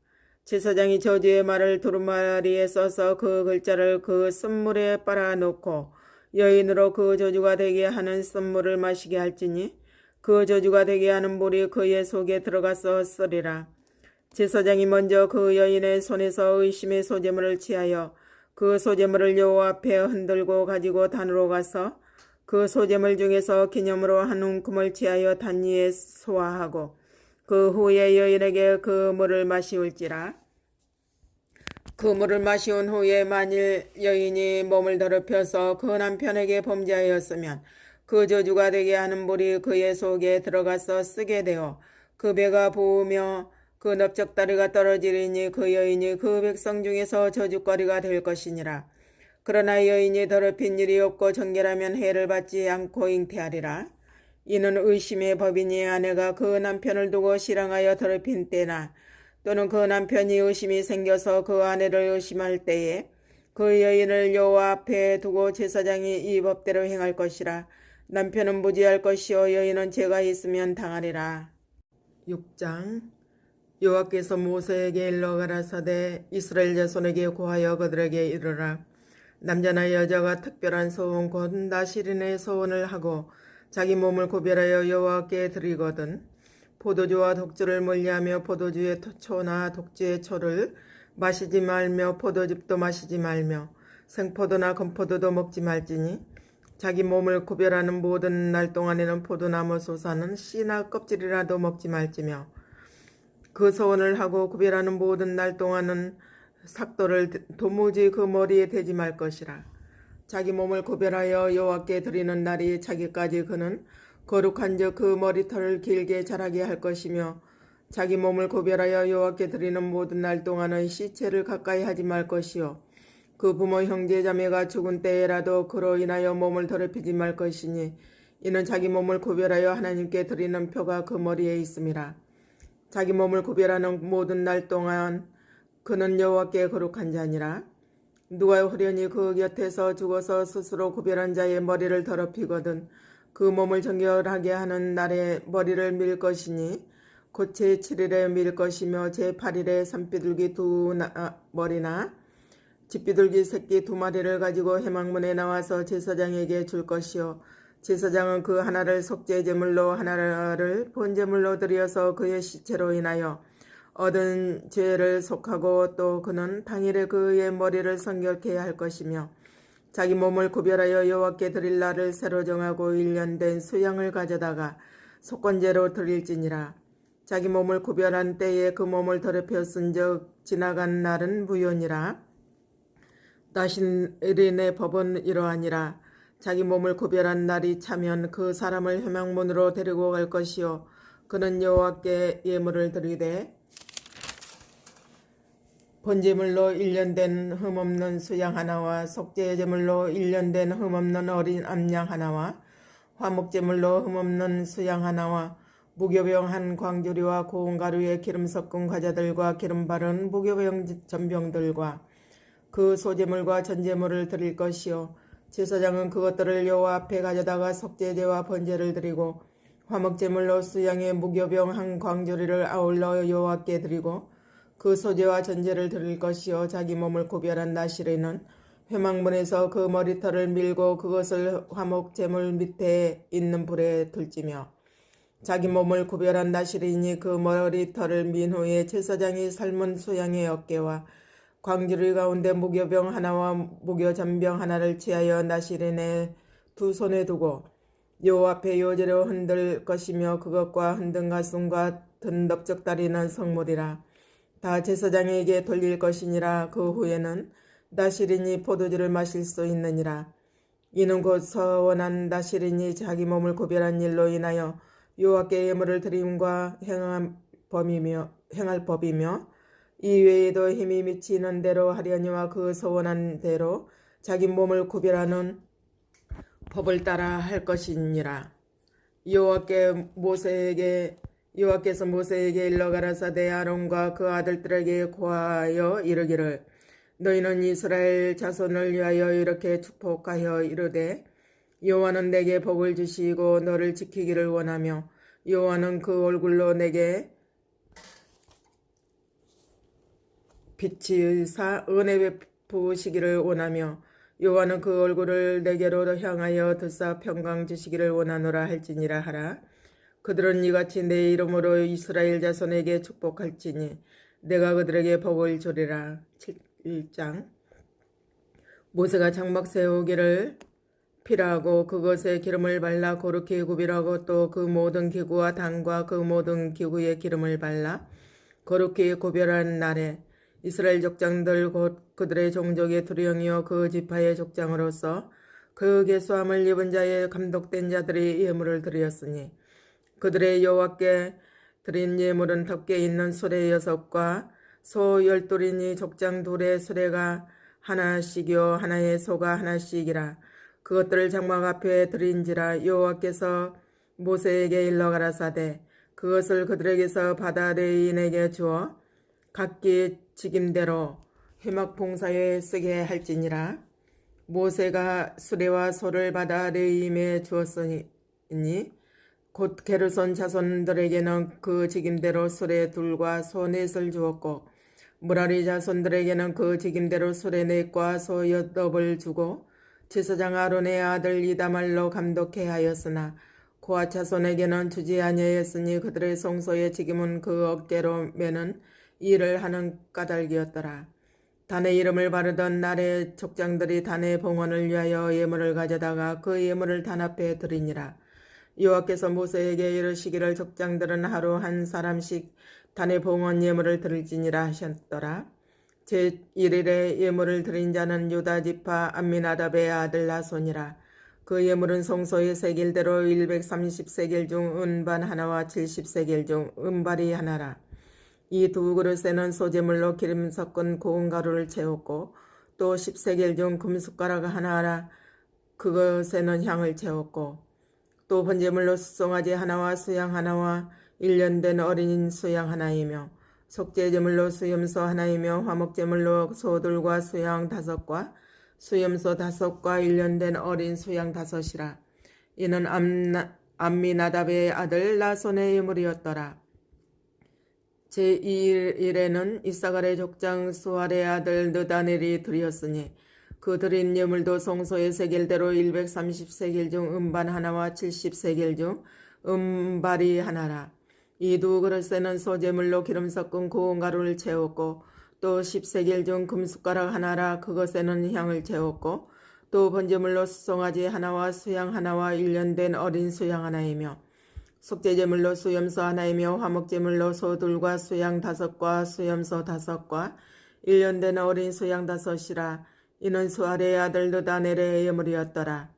제사장이 저주의 말을 두루마리에 써서 그 글자를 그 쓴물에 빨아놓고 여인으로 그 저주가 되게 하는 쓴물을 마시게 할지니 그 저주가 되게 하는 물이 그의 속에 들어가서 쓰리라. 제사장이 먼저 그 여인의 손에서 의심의 소재물을 취하여 그 소재물을 여호와 앞에 흔들고 가지고 단으로 가서 그 소재물 중에서 기념으로 한 움큼을 취하여 단 위에 소화하고 그 후에 여인에게 그 물을 마시울지라. 그 물을 마시운 후에 만일 여인이 몸을 더럽혀서 그 남편에게 범죄하였으면 그 저주가 되게 하는 물이 그의 속에 들어가서 쓰게 되어 그 배가 부으며 그 넓적다리가 떨어지리니 그 여인이 그 백성 중에서 저주거리가 될 것이니라. 그러나 여인이 더럽힌 일이 없고 정결하면 해를 받지 않고 잉태하리라. 이는 의심의 법이니 아내가 그 남편을 두고 실행하여 더럽힌 때나 또는 그 남편이 의심이 생겨서 그 아내를 의심할 때에 그 여인을 여호와 앞에 두고 제사장이 이 법대로 행할 것이라. 남편은 무지할 것이요 여인은 죄가 있으면 당하리라. 6장. 여호와께서 모세에게 일러 가라사대 이스라엘 자손에게 고하여 그들에게 이르라. 남자나 여자가 특별한 소원 곧 나실인의 소원을 하고 자기 몸을 구별하여 여호와께 드리거든 포도주와 독주를 멀리하며 포도주의 초나 독주의 초를 마시지 말며 포도즙도 마시지 말며 생포도나 건포도도 먹지 말지니 자기 몸을 구별하는 모든 날 동안에는 포도나무 솟아는 씨나 껍질이라도 먹지 말지며 그 소원을 하고 구별하는 모든 날 동안은 삭도를 도무지 그 머리에 대지 말 것이라. 자기 몸을 구별하여 여호와께 드리는 날이 차기까지 그는 거룩한즉 그 머리털을 길게 자라게 할 것이며 자기 몸을 구별하여 여호와께 드리는 모든 날 동안은 시체를 가까이 하지 말 것이요 그 부모 형제 자매가 죽은 때에라도 그로 인하여 몸을 더럽히지 말 것이니 이는 자기 몸을 구별하여 하나님께 드리는 표가 그 머리에 있음이라. 자기 몸을 구별하는 모든 날 동안 그는 여호와께 거룩한 자니라. 누가 호련히 그 곁에서 죽어서 스스로 구별한 자의 머리를 더럽히거든 그 몸을 정결하게 하는 날에 머리를 밀 것이니 곧 제7일에 밀 것이며 제8일에 산비둘기 두 머리나 집비둘기 새끼 두 마리를 가지고 회막문에 나와서 제사장에게 줄 것이요 제사장은 그 하나를 속죄제물로 하나를 번제물로 드려서 그의 시체로 인하여 얻은 죄를 속하고 또 그는 당일에 그의 머리를 성결케 할 것이며 자기 몸을 구별하여 여호와께 드릴 날을 새로 정하고 1년 된 수양을 가져다가 속건제로 드릴지니라. 자기 몸을 구별한 때에 그 몸을 더럽혔은즉 지나간 날은 무효니라. 나실인의 법은 이러하니라. 자기 몸을 구별한 날이 차면 그 사람을 회막문으로 데리고 갈 것이요 그는 여호와께 예물을 드리되 번제물로 1년 된 흠없는 수양 하나와 속죄제물로 1년 된 흠없는 어린 암양 하나와 화목제물로 흠없는 수양 하나와 무교병 한 광주리와 고운 가루에 기름 섞은 과자들과 기름 바른 무교병 전병들과 그 소제물과 전제물을 드릴 것이요 제사장은 그것들을 여호와 앞에 가져다가 속죄제와 번제를 드리고 화목제물로 수양의 무교병 한 광주리를 아울러 여호와께 드리고 그 소제와 전제를 드릴 것이요 자기 몸을 구별한 나시리는 회막문에서 그 머리털을 밀고 그것을 화목제물 밑에 있는 불에 둘지며 자기 몸을 구별한 나시리니 그 머리털을 민 후에 제사장이 삶은 수양의 어깨와 광주리 가운데 무교병 하나와 무교잔병 하나를 취하여 나시린의 두 손에 두고 여호와 앞에 요제로 흔들 것이며 그것과 흔든 가슴과 든 넓적다리는 성물이라. 다 제사장에게 돌릴 것이니라. 그 후에는 나시린이 포도주를 마실 수 있느니라. 이는 곧 서원한 나시린이 자기 몸을 구별한 일로 인하여 여호와께 예물을 드림과 행할 법이며 이 외에도 힘이 미치는 대로 하려니와 그 서원한 대로 자기 몸을 구별하는 법을 따라 할 것이니라. 여호와께서 모세에게 일러 가라사대 아론과 그 아들들에게 고하여 이르기를 너희는 이스라엘 자손을 위하여 이렇게 축복하여 이르되 여호와는 내게 복을 주시고 너를 지키기를 원하며 여호와는 그 얼굴로 내게 빛이사 은혜 베푸시기를 원하며 여호와는 그 얼굴을 내게로 향하여 드사 평강 주시기를 원하노라 할지니라 하라. 그들은 이같이 내 이름으로 이스라엘 자손에게 축복할지니 내가 그들에게 복을 주리라. 1장 모세가 장막 세우기를 필요하고 그것에 기름을 발라 거룩히 구별하고 또 그 모든 기구와 단과 그 모든 기구에 기름을 발라 거룩히 구별한 날에 이스라엘 족장들 곧 그들의 종족의 두령이요 그 지파의 족장으로서 그 계수함을 입은 자의 감독된 자들이 예물을 드렸으니 그들의 여호와께 드린 예물은 덮개 있는 수레 6과 소 12이니 족장 둘의 수레가 하나씩이요 하나의 소가 하나씩이라. 그것들을 장막 앞에 드린지라. 여호와께서 모세에게 일러 가라사대 그것을 그들에게서 받아 레위인에게 주어 각기 직임대로 회막 봉사에 쓰게 할지니라. 모세가 수레와 소를 받아 레위임에 주었으니 곧 게르손 자손들에게는 그 직임대로 수레 둘과 소 넷을 주었고 무라리 자손들에게는 그 직임대로 수레 넷과 소 8을 주고 제사장 아론의 아들 이다말로 감독해 하였으나 고아 자손에게는 주지 아니하였으니 그들의 성소의 직임은 그 어깨로 매는 일을 하는 까닭이었더라. 단의 이름을 바르던 날에 족장들이 단의 봉헌을 위하여 예물을 가져다가 그 예물을 단 앞에 드리니라. 여호와께서 모세에게 이르시기를 족장들은 하루 한 사람씩 단의 봉헌 예물을 드릴지니라 하셨더라. 제1일에 예물을 드린 자는 유다 지파 암미나답의 아들 나손이라. 그 예물은 성소의 세겔대로 130세겔 중 은반 하나와 70세겔 중 은발이 하나라. 이 두 그릇에는 소제물로 기름 섞은 고운 가루를 채웠고 또 10세겔 중 금숟가락 하나라. 그것에는 향을 채웠고 또 번제물로 수송아지 하나와 수양 하나와 1년 된 어린 수양 하나이며 속죄제물로 수염소 하나이며 화목제물로 소들과 수양 5과 수염소 5과 1년 된 어린 수양 5이라. 이는 암미나답의 아들 나손의 예물이었더라. 제2일에는 이사갈의 족장 수알의 아들 느다넬이 드렸으니 그 드린 예물도 성소의 세겔대로 130세겔 중 음반 하나와 70세겔 중 음발이 하나라. 이 두 그릇에는 소제물로 기름 섞은 고운 가루를 채웠고 또 10세겔 중 금숟가락 하나라. 그것에는 향을 채웠고 또 번제물로 수송아지 하나와 수양 하나와 1년 된 어린 수양 하나이며 속죄제물로 수염소 하나이며 화목제물로 소둘과 수양 5과 수염소 5과 1년 된 어린 수양 5이라. 이는 수알의 아들 느다넬의 예물이었더라.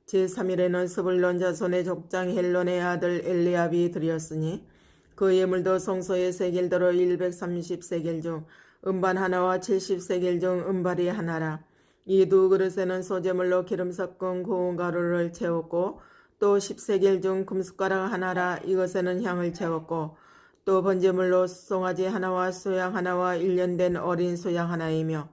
제3일에는 스불론 자손의 족장 헬론의 아들 엘리압이 드렸으니 그 예물도 성소의 세겔대로 130세겔 중 음반 하나와 70세겔 중 음발이 하나라. 이 두 그릇에는 소제물로 기름 섞은 고운 가루를 채웠고 또 10세겔 중 금숟가락 하나라. 이것에는 향을 채웠고 또 번제물로 수송아지 하나와 수양 하나와 1년 된 어린 수양 하나이며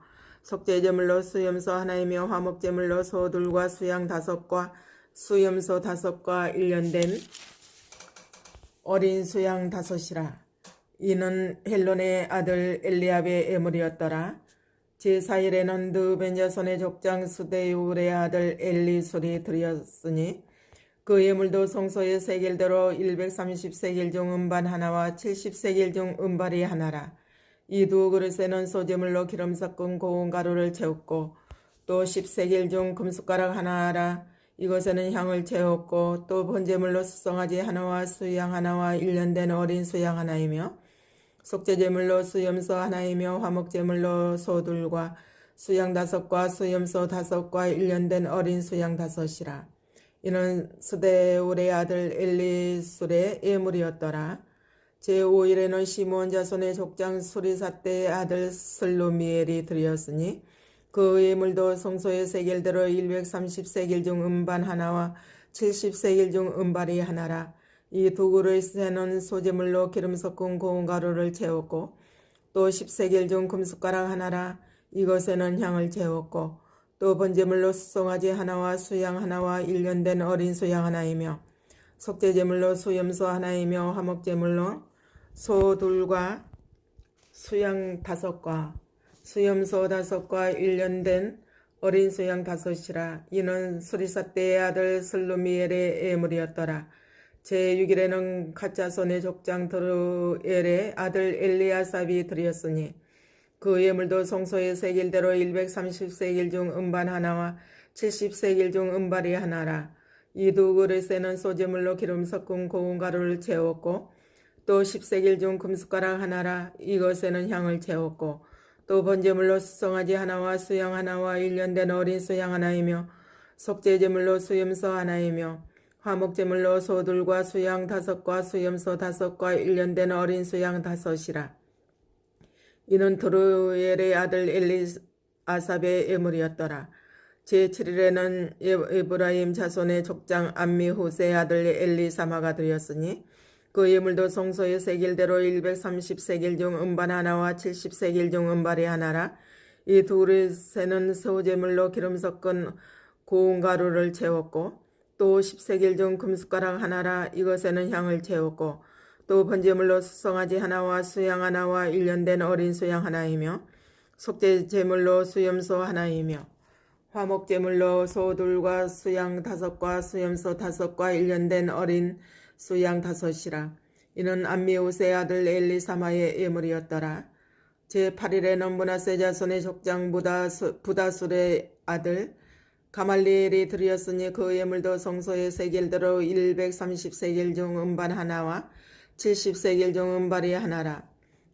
속죄제물로 수염소 하나이며 화목제물로 소 둘과 수양 5과 수염소 5과 일련된 어린 수양 5이라. 이는 헬론의 아들 엘리압의 예물이었더라. 제4일에는 느벤 자손의 족장 수데울의 아들 엘리술이 드렸으니 그 예물도 성소의 세겔대로 130세겔 중 음반 하나와 70세겔 중 음발이 하나라. 이 두 그릇에는 소제물로 기름 섞은 고운 가루를 채웠고 또 10세겔 중 금숟가락 하나라. 이것에는 향을 채웠고 또 번제물로 수송아지 하나와 수양 하나와 일련된 어린 수양 하나이며 속죄제물로 수염소 하나이며 화목제물로 소 둘과 수양 5과 수염소 5과 일련된 어린 수양 5이라. 이는 스데울의 아들 엘리술의 예물이었더라. 제5일에는 시므온 자손의 족장 수리사대의 아들 슬루미엘이 드렸으니 그 예물도 성소의 세겔대로 130세겔 중 음반 하나와 70세겔 중 음발이 하나라. 이 두 그릇에는 소제물로 기름 섞은 고운 가루를 채웠고 또 10세겔 중 금숟가락 하나라. 이것에는 향을 채웠고 또 번제물로 수송아지 하나와 수양 하나와 일련된 어린 수양 하나이며 속죄제물로 수염소 하나이며 화목제물로 소 둘과 수양 5과 수염소 5과 일련된 어린 수양 5이라. 이는 수리사대의 아들 슬루미엘의 예물이었더라. 제6일에는 갓자손의 족장 드루엘의 아들 엘리아삽이 드렸으니 그 예물도 성소의 세겔대로 130세겔 중 음반 하나와 70세겔 중 음발이 하나라. 이 두 그릇에는 소제물로 기름 섞은 고운 가루를 채웠고 또 10세겔 중 금숟가락 하나라. 이것에는 향을 채웠고 또 번제물로 수송아지 하나와 수양 하나와 일련된 어린 수양 하나이며 속죄제물로 수염소 하나이며 화목제물로 소 둘과 수양 5과 수염소 5과 일련된 어린 수양 5이라. 이는 드루엘의 아들 엘리아삽의 예물이었더라. 제7일에는 에브라임 자손의 족장 암미후세의 아들 엘리사마가 드렸으니 그 예물도 성소의 세겔대로 130세겔 중 음반 하나와 70세겔 중 음발이 하나라. 이 두 그릇에는 소제물로 기름 섞은 고운 가루를 채웠고 또 10세겔 중 금숟가락 하나라. 이것에는 향을 채웠고 또 번제물로 수송아지 하나와 수양 하나와 일련된 어린 수양 하나이며 속죄제물로 수염소 하나이며 화목제물로 소 둘과 수양 5과 수염소 5과 일련된 어린 수양 5이라. 이는 암미우스의 아들 엘리사마의 예물이었더라. 제8일에는 므낫세 자손의 족장 부다술의 아들 가말리엘이 드렸으니 그 예물도 성소의 세겔대로 130세겔 중 음반 하나와 70세겔 중 음발이 하나라.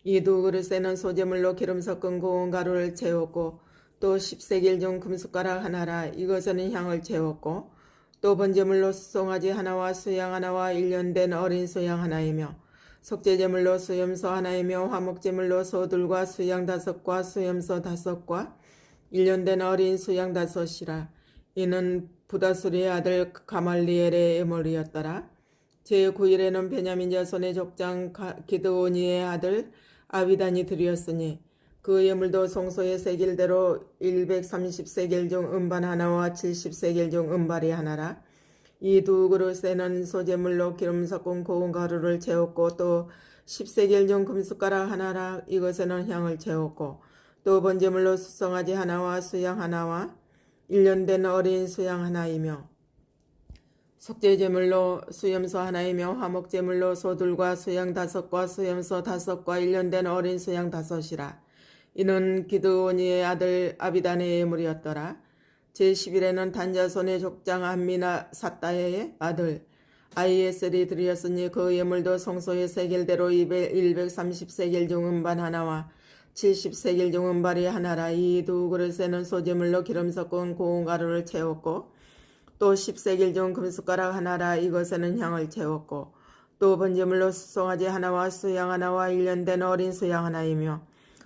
이 두 그릇에는 소제물로 기름 섞은 고운 가루를 채웠고 또 10세겔 중 금숟가락 하나라. 이것에는 향을 채웠고 또 번제물로 수송아지 하나와 수양 하나와 일련된 어린 수양 하나이며 속죄제물로 수염소 하나이며 화목제물로 소 둘과 수양 5과 수염소 5과 일련된 어린 수양 5이라. 이는 부다술의 아들 가말리엘의 예물이었더라. 제9일에는 베냐민 자손의 족장 기드오니의 아들 아비단이 드렸으니 그 예물도 성소의 세겔대로 130세겔 중 음반 하나와 70세겔 중 음발이 하나라. 이 두 그릇에는 소제물로 기름 섞은 고운 가루를 채웠고 또 10세겔 중 금숟가락 하나라. 이것에는 향을 채웠고 또 번제물로 수송아지 하나와 수양 하나와 일련된 어린 수양 하나이며 속죄제물로 수염소 하나이며 화목제물로 소 둘과 수양 5과 수염소 5과 일련된 어린 수양 5이라. 이는 기드오니의 아들 아비단의 예물이었더라. 제10일에는 단자손의 족장 암미나 사따의 아들 아이에셀이 드렸으니 그 예물도 성소의 세겔대로 130세겔 중 음반 하나와 70세겔 중 음발이 하나라. 이 두 그릇에는 소제물로 기름 섞은 고운 가루를 채웠고 또 10세겔 중 금숟가락 하나라. 이것에는 향을 채웠고 또 번제물로 수송아지 하나와 수양 하나와 일련된 어린 수양 하나이며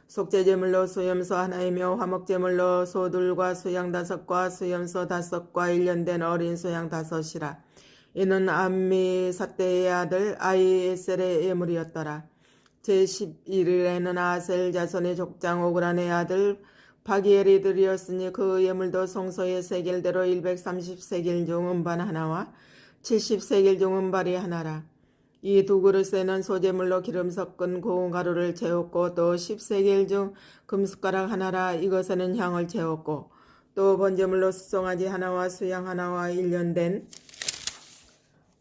속죄제물로 수염소 하나이며 화목제물로 소 둘과 수양 5과 수염소 5과 일련된 어린 수양 5이라. 이는 암미사대의 아들 아이에셀의 예물이었더라. 제11일에는 아셀 자손의 족장 오그란의 아들 바기엘이 드렸으니 그 예물도 성소의 세겔대로 130세겔 중 음반 하나와 70세겔 중 음발이 하나라. 이 두 그릇에는 소재물로 기름 섞은 고운 가루를 채웠고 또 10세겔 중 금숟가락 하나라. 이것에는 향을 채웠고 또 번제물로 수송아지 하나와 수양 하나와 1년 된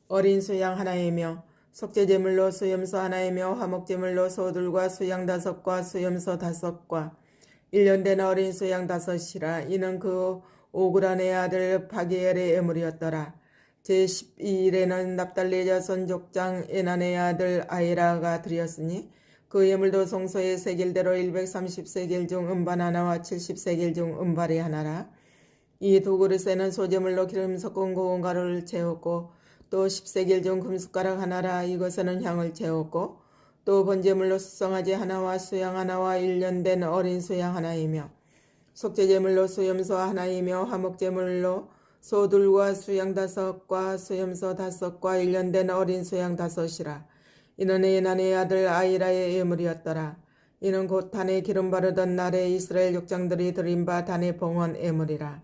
어린 수양 하나이며 속죄제물로 수염소 하나이며 화목제물로 소둘과 수양 5과 수염소 5과 1년 된 어린 수양 5이라. 이는 그 오그란의 아들 바기엘의 예물이었더라. 제12일에는 납달리 자손 족장 에난의 아들 아이라가 드렸으니 그 예물도 성소의 세겔대로 130세겔 중 음반 하나와 70세겔 중 음발이 하나라. 이 두 그릇에는 소재물로 기름 섞은 고운 가루를 채웠고 또 10세겔 중 금숟가락 하나라. 이것에는 향을 채웠고 또 번제물로 수송아지 하나와 수양 하나와 1년 된 어린 수양 하나이며 속죄제물로 수염소 하나이며 화목제물로 소둘과 수양 5과 수염소 5과 1년 된 어린 수양 5이라. 이는 에난의 아들 아이라의 예물이었더라. 이는 곧 단에 기름 바르던 날에 이스라엘 족장들이 드린 바 단의 봉헌 예물이라.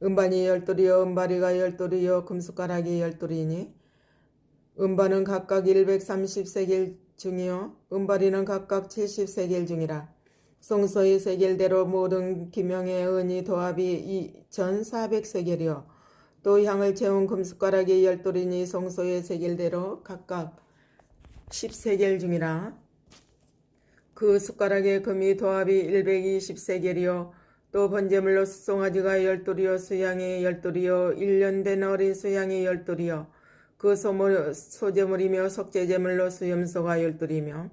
음반이 12이요 음바리가 12이요 금숟가락이 12이니 음반은 각각 130세겔 중이요 음바리는 각각 70세겔 중이라. 성소의 세겔대로 모든 기명의 은이 도합이 2400세겔이요 또 향을 채운 금숟가락이 12이니 성소의 세겔대로 각각 10세겔 중이라. 그 숟가락의 금이 도합이 120세겔이요 또 번제물로 수송아지가 12이요 수양이 12이요 1년 된 어린 수양이 12이요 그 소제물이며 속죄제물로 수염소가 12이며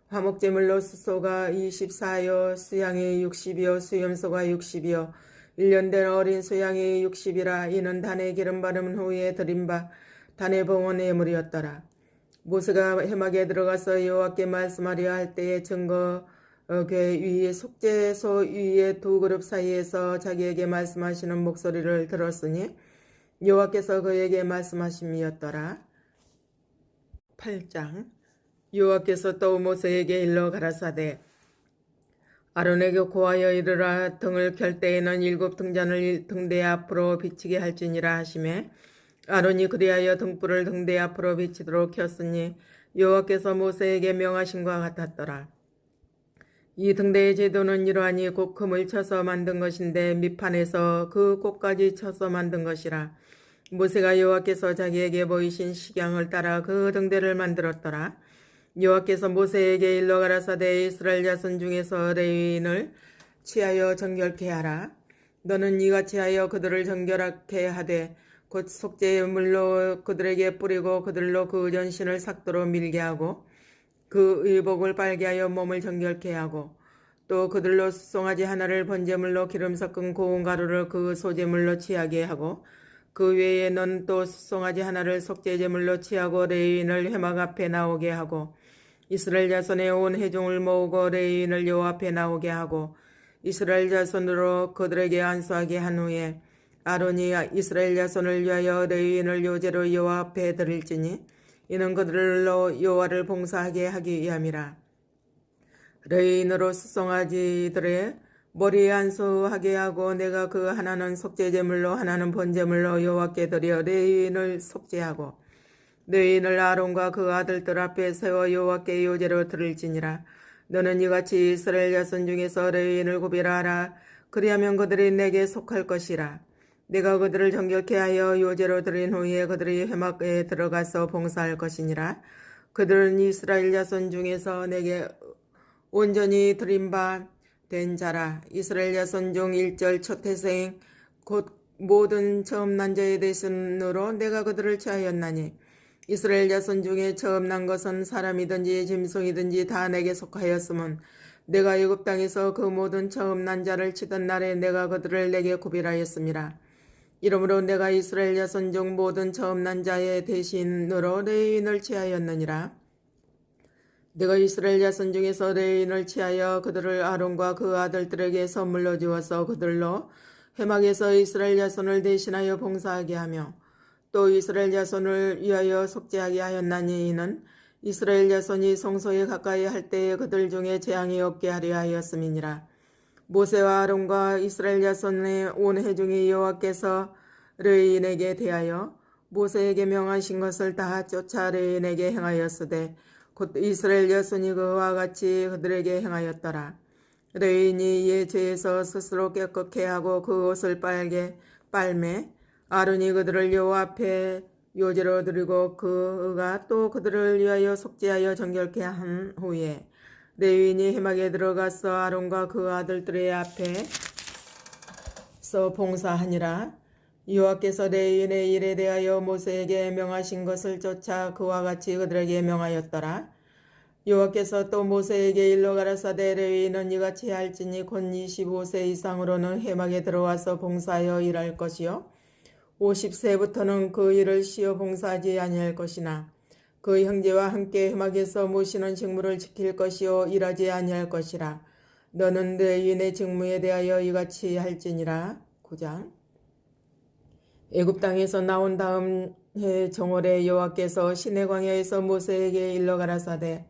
화목제물로 수소가 24요 수양이 60이요 수염소가 60이요 1년 된 어린 수양이 60이라. 이는 단에 기름 바름 후에 드린 바 단의 봉헌 예물이었더라. 모세가 회막에 들어가서 여호와께 말씀하려 할 때에 증거 궤 위에 속죄소 위에 두 그룹 사이에서 자기에게 말씀하시는 목소리를 들었으니 여호와께서 그에게 말씀하심이었더라. 8장. 여호와께서 또 모세에게 일러 가라사대 아론에게 고하여 이르라. 등을 켤 때에는 7 등잔을 등대 앞으로 비치게 할지니라 하시매 아론이 그리하여 등불을 등대 앞으로 비치도록 켰으니 여호와께서 모세에게 명하신과 같았더라. 이 등대의 제도는 이러하니 곧 금을 쳐서 만든 것인데 밑판에서 그 꼭까지 쳐서 만든 것이라. 모세가 여호와께서 자기에게 보이신 식양을 따라 그 등대를 만들었더라. 여호와께서 모세에게 일러 가라사대 이스라엘 자손 중에서 레위인을 취하여 정결케 하라. 너는 이같이 하여 그들을 정결하게 하되 곧 속죄물로 그들에게 뿌리고 그들로 그 전신을 삭도로 밀게 하고 그 의복을 빨게 하여 몸을 정결케 하고 또 그들로 수송아지 하나를 번제물로 기름 섞은 고운 가루를 그 소제물로 취하게 하고 그 외에 넌 또 수송아지 하나를 속죄제물로 취하고 레위인을 회막 앞에 나오게 하고 이스라엘 자손의 온 회중을 모으고 레위인을 여호와 앞에 나오게 하고 이스라엘 자손으로 그들에게 안수하게 한 후에 아론이 이스라엘 자손을 위하여 레위인을 요제로 여호와 앞에 드릴지니 이는 그들로 여호와를 봉사하게 하기 위함이라. 레위인으로 수송아지들의 머리에 안수하게 하고 내가 그 하나는 속죄제물로 하나는 번제물로 여호와께 드려 레위인을 속죄하고 레위인을 아론과 그 아들들 앞에 세워 여호와께 요제로 드릴지니라. 너는 이같이 이스라엘 자손 중에서 레위인을 구별하라. 그리하면 그들이 내게 속할 것이라. 내가 그들을 정결케 하여 요제로 드린 후에 그들이 회막에 들어가서 봉사할 것이니라. 그들은 이스라엘 자손 중에서 내게 온전히 드린 바 된 자라. 이스라엘 자손 중 1절 첫 태생 곧 모든 처음 난 자의 대신으로 내가 그들을 취하였나니 이스라엘 자손 중에 처음 난 것은 사람이든지 짐승이든지 다 내게 속하였음은 내가 애굽 땅에서 그 모든 처음 난 자를 치던 날에 내가 그들을 내게 구별하였음이라. 이러므로 내가 이스라엘 자손 중 모든 처음 난 자의 대신으로 레위인을 취하였느니라. 내가 이스라엘 자손 중에서 레위인을 취하여 그들을 아론과 그 아들들에게 선물로 주어서 그들로 회막에서 이스라엘 자손을 대신하여 봉사하게 하며 또 이스라엘 자손을 위하여 속죄하게 하였나니 이는 이스라엘 자손이 성소에 가까이 할 때에 그들 중에 재앙이 없게 하려 하였음이니라. 모세와 아론과 이스라엘 자손의 온 회중이 여호와께서 르인에게 대하여 모세에게 명하신 것을 다 쫓아 르인에게 행하였으되 곧 이스라엘 자손이 그와 같이 그들에게 행하였더라. 르인이 이에 죄에서 스스로 깨끗게 하고 그 옷을 빨매 아론이 그들을 여호와 앞에 요제로 드리고 그가 또 그들을 위하여 속죄하여 정결케 한 후에 레위인이 회막에 들어가서 아론과 그 아들들의 앞에서 봉사하니라. 여호와께서 레위인의 일에 대하여 모세에게 명하신 것을 쫓아 그와 같이 그들에게 명하였더라. 여호와께서 또 모세에게 일러 가라사대 레위인은 이같이 할지니 곧 25세 이상으로는 회막에 들어와서 봉사하여 일할 것이요 50세부터는 그 일을 쉬어 봉사하지 아니할 것이나 그 형제와 함께 회막에서 모시는 직무를 지킬 것이요 일하지 아니할 것이라. 너는 레위인의 직무에 대하여 이같이 할지니라. 9장. 애굽 땅에서 나온 다음 해 정월에 여호와께서 시내 광야에서 모세에게 일러 가라사대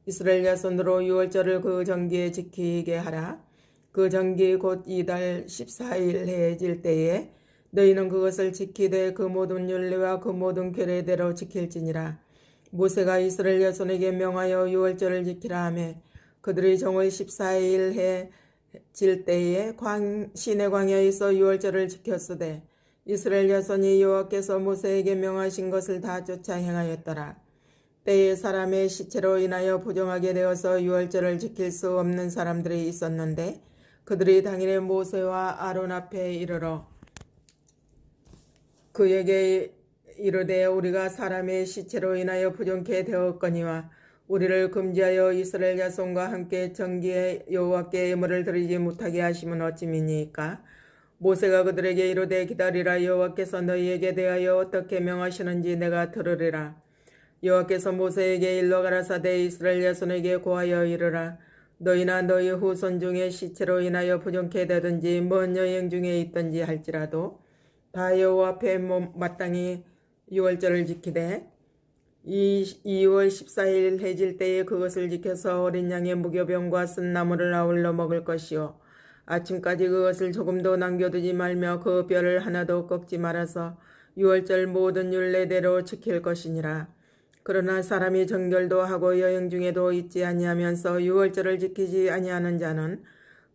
이스라엘 자손으로 유월절을 그 정기에 지키게 하라. 그 정기 곧 이달 14일 해질 때에 너희는 그것을 지키되 그 모든 율례와 그 모든 규례대로 지킬지니라. 모세가 이스라엘 자손에게 명하여 유월절을 지키라 하며 그들이 정월 14일 해질 때에 시내 광야에서 유월절을 지켰으되 이스라엘 자손이 여호와께서 모세에게 명하신 것을 다 쫓아 행하였더라. 때에 사람의 시체로 인하여 부정하게 되어서 유월절을 지킬 수 없는 사람들이 있었는데 그들이 당일에 모세와 아론 앞에 이르러 그에게 이르되 우리가 사람의 시체로 인하여 부정케 되었거니와 우리를 금지하여 이스라엘 자손과 함께 정기에 여호와께 예물을 드리지 못하게 하심은 어찌미니까. 모세가 그들에게 이르되 기다리라. 여호와께서 너희에게 대하여 어떻게 명하시는지 내가 들으리라. 여호와께서 모세에게 일러 가라사대 이스라엘 자손에게 고하여 이르라. 너희나 너희 후손 중에 시체로 인하여 부정케 되든지 먼 여행 중에 있든지 할지라도 다 여호와 앞에 마땅히 유월절을 지키되 2월 14일 해질 때에 그것을 지켜서 어린 양의 무교병과 쓴 나물을 아울러 먹을 것이요 아침까지 그것을 조금도 남겨두지 말며 그 뼈를 하나도 꺾지 말아서 유월절 모든 율례대로 지킬 것이니라. 그러나 사람이 정결도 하고 여행 중에도 있지 아니하면서 유월절을 지키지 아니하는 자는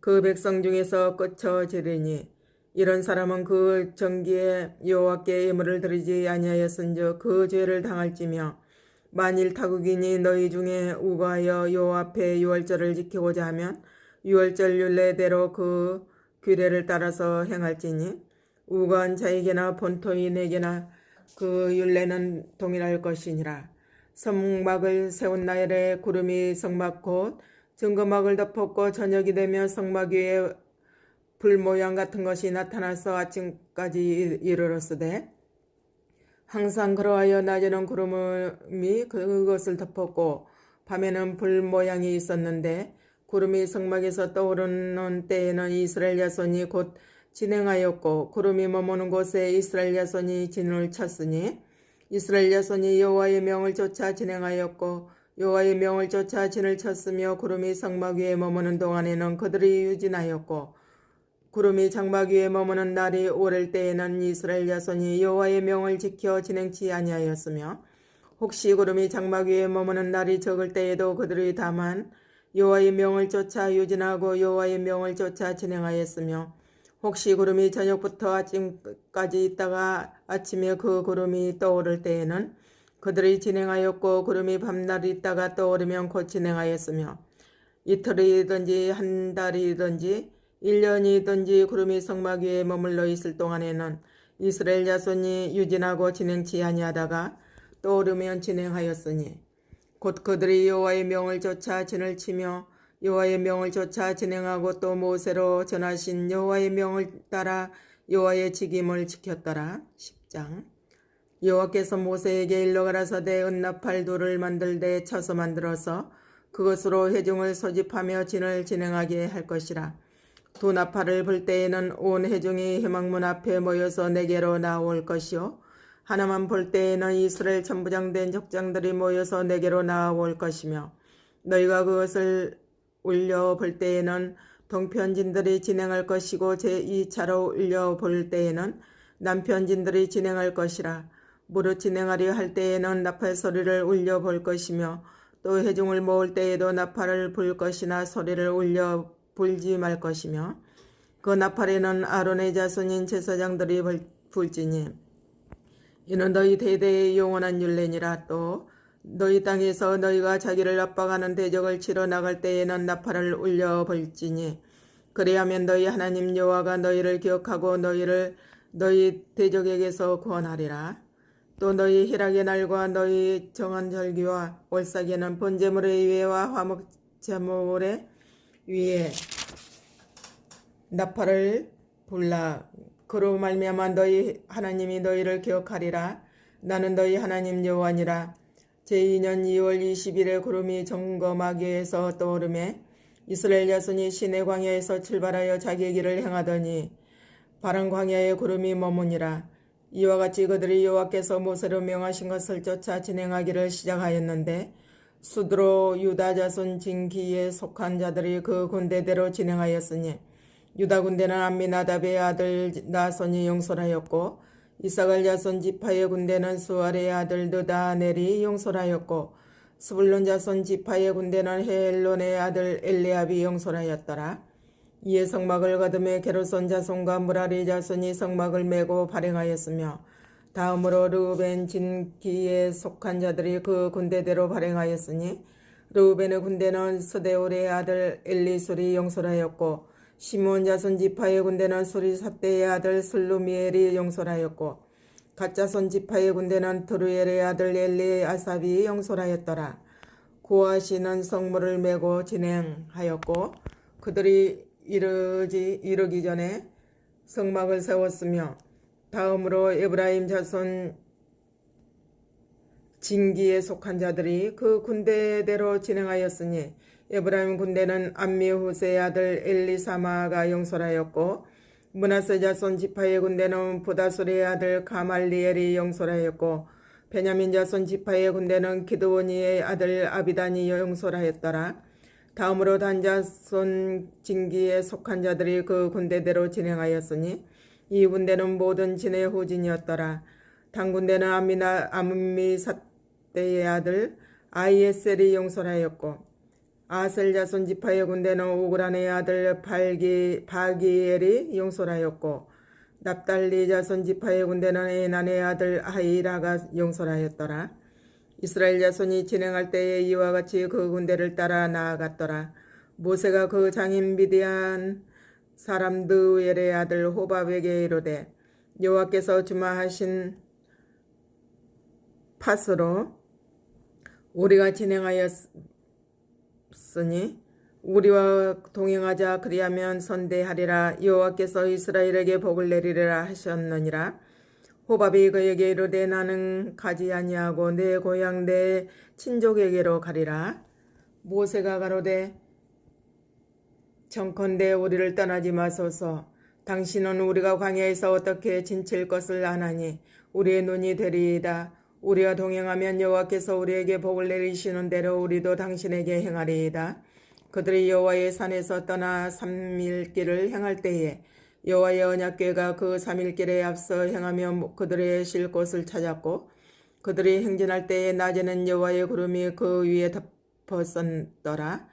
그 백성 중에서 끊어지리니 이런 사람은 그 정기에 여호와께 예물을 드리지 아니하였은즉 그 죄를 당할지며 만일 타국인이 너희 중에 우거하여 여호와 앞에 유월절을 지키고자 하면 유월절 율례대로 그 규례를 따라서 행할지니 우거한 자에게나 본토인에게나 그 율례는 동일할 것이니라. 성막을 세운 날에 구름이 성막 곧 증거막을 덮었고 저녁이 되면 성막 위에 불 모양 같은 것이 나타나서 아침까지 이르렀으되 항상 그러하여 낮에는 구름이 그것을 덮었고 밤에는 불 모양이 있었는데 구름이 성막에서 떠오르는 때에는 이스라엘 자손이 곧 진행하였고 구름이 머무는 곳에 이스라엘 자손이 진을 쳤으니 이스라엘 자손이 여호와의 명을 쫓아 진행하였고 여호와의 명을 쫓아 진을 쳤으며 구름이 성막 위에 머무는 동안에는 그들이 유진하였고 구름이 장막 위에 머무는 날이 오를 때에는 이스라엘 자손이 여호와의 명을 지켜 진행치 아니하였으며 혹시 구름이 장막 위에 머무는 날이 적을 때에도 그들이 다만 여호와의 명을 쫓아 유진하고 여호와의 명을 쫓아 진행하였으며 혹시 구름이 저녁부터 아침까지 있다가 아침에 그 구름이 떠오를 때에는 그들이 진행하였고 구름이 밤낮 있다가 떠오르면 곧 진행하였으며 이틀이든지 한 달이든지 1년이든지 구름이 성막 위에 머물러 있을 동안에는 이스라엘 자손이 유진하고 진행치 아니하다가 떠오르면 진행하였으니 곧 그들이 여호와의 명을 쫓아 진을 치며 여호와의 명을 쫓아 진행하고 또 모세로 전하신 여호와의 명을 따라 여호와의 직임을 지켰더라. 10장. 여호와께서 모세에게 일러 가라사대 은나팔 돌을 만들되 쳐서 만들어서 그것으로 회중을 소집하며 진을 진행하게 할 것이라. 두 나팔을 불 때에는 온 회중이 회막문 앞에 모여서 내게로 나올 것이요 하나만 불 때에는 이스라엘 천부장된 족장들이 모여서 내게로 나올 것이며 너희가 그것을 울려 불 때에는 동편진들이 진행할 것이고 제2차로 올려볼 때에는 남편진들이 진행할 것이라. 무릇 진행하려 할 때에는 나팔 소리를 울려볼 것이며 또 회중을 모을 때에도 나팔을 불 것이나 소리를 울려 불지 말 것이며 그 나팔에는 아론의 자손인 제사장들이 불지니 이는 너희 대대의 영원한 율례니라. 또 너희 땅에서 너희가 자기를 압박하는 대적을 치러 나갈 때에는 나팔을 울려 볼지니 그리하면 너희 하나님 여호와가 너희를 기억하고 너희를 너희 대적에게서 구원하리라. 또 너희 희락의 날과 너희 정한 절기와 월삭에는 번제물의 위에와 화목 제물의 위에 나팔을 불라. 그로 말미암아 너희 하나님이 너희를 기억하리라. 나는 너희 하나님 여호와니라. 제2년 2월 20일에 구름이 정거마기에서 떠오르매 이스라엘 자손이 시내 광야에서 출발하여 자기의 길을 행하더니 바람 광야에 구름이 머무니라. 이와 같이 그들이 여호와께서 모세로 명하신 것을 쫓아 진행하기를 시작하였는데 수드로 유다 자손 진기에 속한 자들이 그 군대대로 진행하였으니 유다 군대는 암미나답의 아들 나손이 용솔하였고 이사갈 자손 지파의 군대는 수알의 아들 느다넬이 용솔하였고 스불론 자손 지파의 군대는 헬론의 아들 엘리압이 용솔하였더라. 이에 성막을 거두매 게르손 자손과 무라리 자손이 성막을 메고 발행하였으며 다음으로 르우벤 진기에 속한 자들이 그 군대대로 발행하였으니 르우벤의 군대는 스데울의 아들 엘리술이 용솔하였고 시므온 자손 지파의 군대는 수리삽대의 아들 슬루미엘이 용솔하였고 갓 자손 지파의 군대는 드루엘의 아들 엘리아삽이 용솔하였더라. 고아시는 성물을 메고 진행하였고 그들이 이르기 전에 성막을 세웠으며 다음으로 에브라임 자손 진기에 속한 자들이 그 군대대로 진행하였으니 에브라임 군대는 암미후세의 아들 엘리사마가 용솔하였고 므낫세 자손 지파의 군대는 부다술의 아들 가말리엘이 용솔하였고 베냐민 자손 지파의 군대는 기드오니의 아들 아비단이 용솔하였더라. 다음으로 단 자손 진기에 속한 자들이 그 군대대로 진행하였으니 이 군대는 모든 진의 후진이었더라. 단 군대는 암미사대의 아들 아이에셀이 용솔하였고 아셀 자손 지파의 군대는 오그란의 아들 바기엘이 용솔하였고 납달리 자손 지파의 군대는 에난의 아들 아히라가 용솔하였더라. 이스라엘 자손이 진행할 때에 이와 같이 그 군대를 따라 나아갔더라. 모세가 그 장인 미디안 사람 드우엘의 아들 호밥에게 이르되 여호와께서 주마하신 팟으로 우리가 진행하였으니 우리와 동행하자. 그리하면 선대하리라. 여호와께서 이스라엘에게 복을 내리리라 하셨느니라. 호밥이 그에게 이르되 나는 가지 아니하고 내 고향 내 친족에게로 가리라. 모세가 가로되 청컨대 우리를 떠나지 마소서. 당신은 우리가 광야에서 어떻게 지칠 것을 아나니 우리의 눈이 되리이다. 우리와 동행하면 여호와께서 우리에게 복을 내리시는 대로 우리도 당신에게 행하리이다. 그들이 여호와의 산에서 떠나 3일길을 행할 때에 여호와의 언약궤가 그 3일길에 앞서 행하며 그들의 쉴 곳을 찾았고 그들이 행진할 때에 낮에는 여호와의 구름이 그 위에 덮었더라.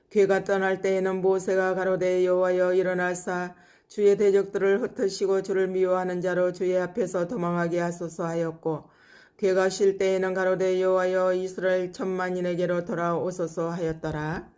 궤가 떠날 때에는 모세가 가로되 여호와여 일어나사 주의 대적들을 흩으시고 주를 미워하는 자로 주의 앞에서 도망하게 하소서 하였고 궤가 쉴 때에는 가로되 여호와여 이스라엘 천만인에게로 돌아오소서 하였더라.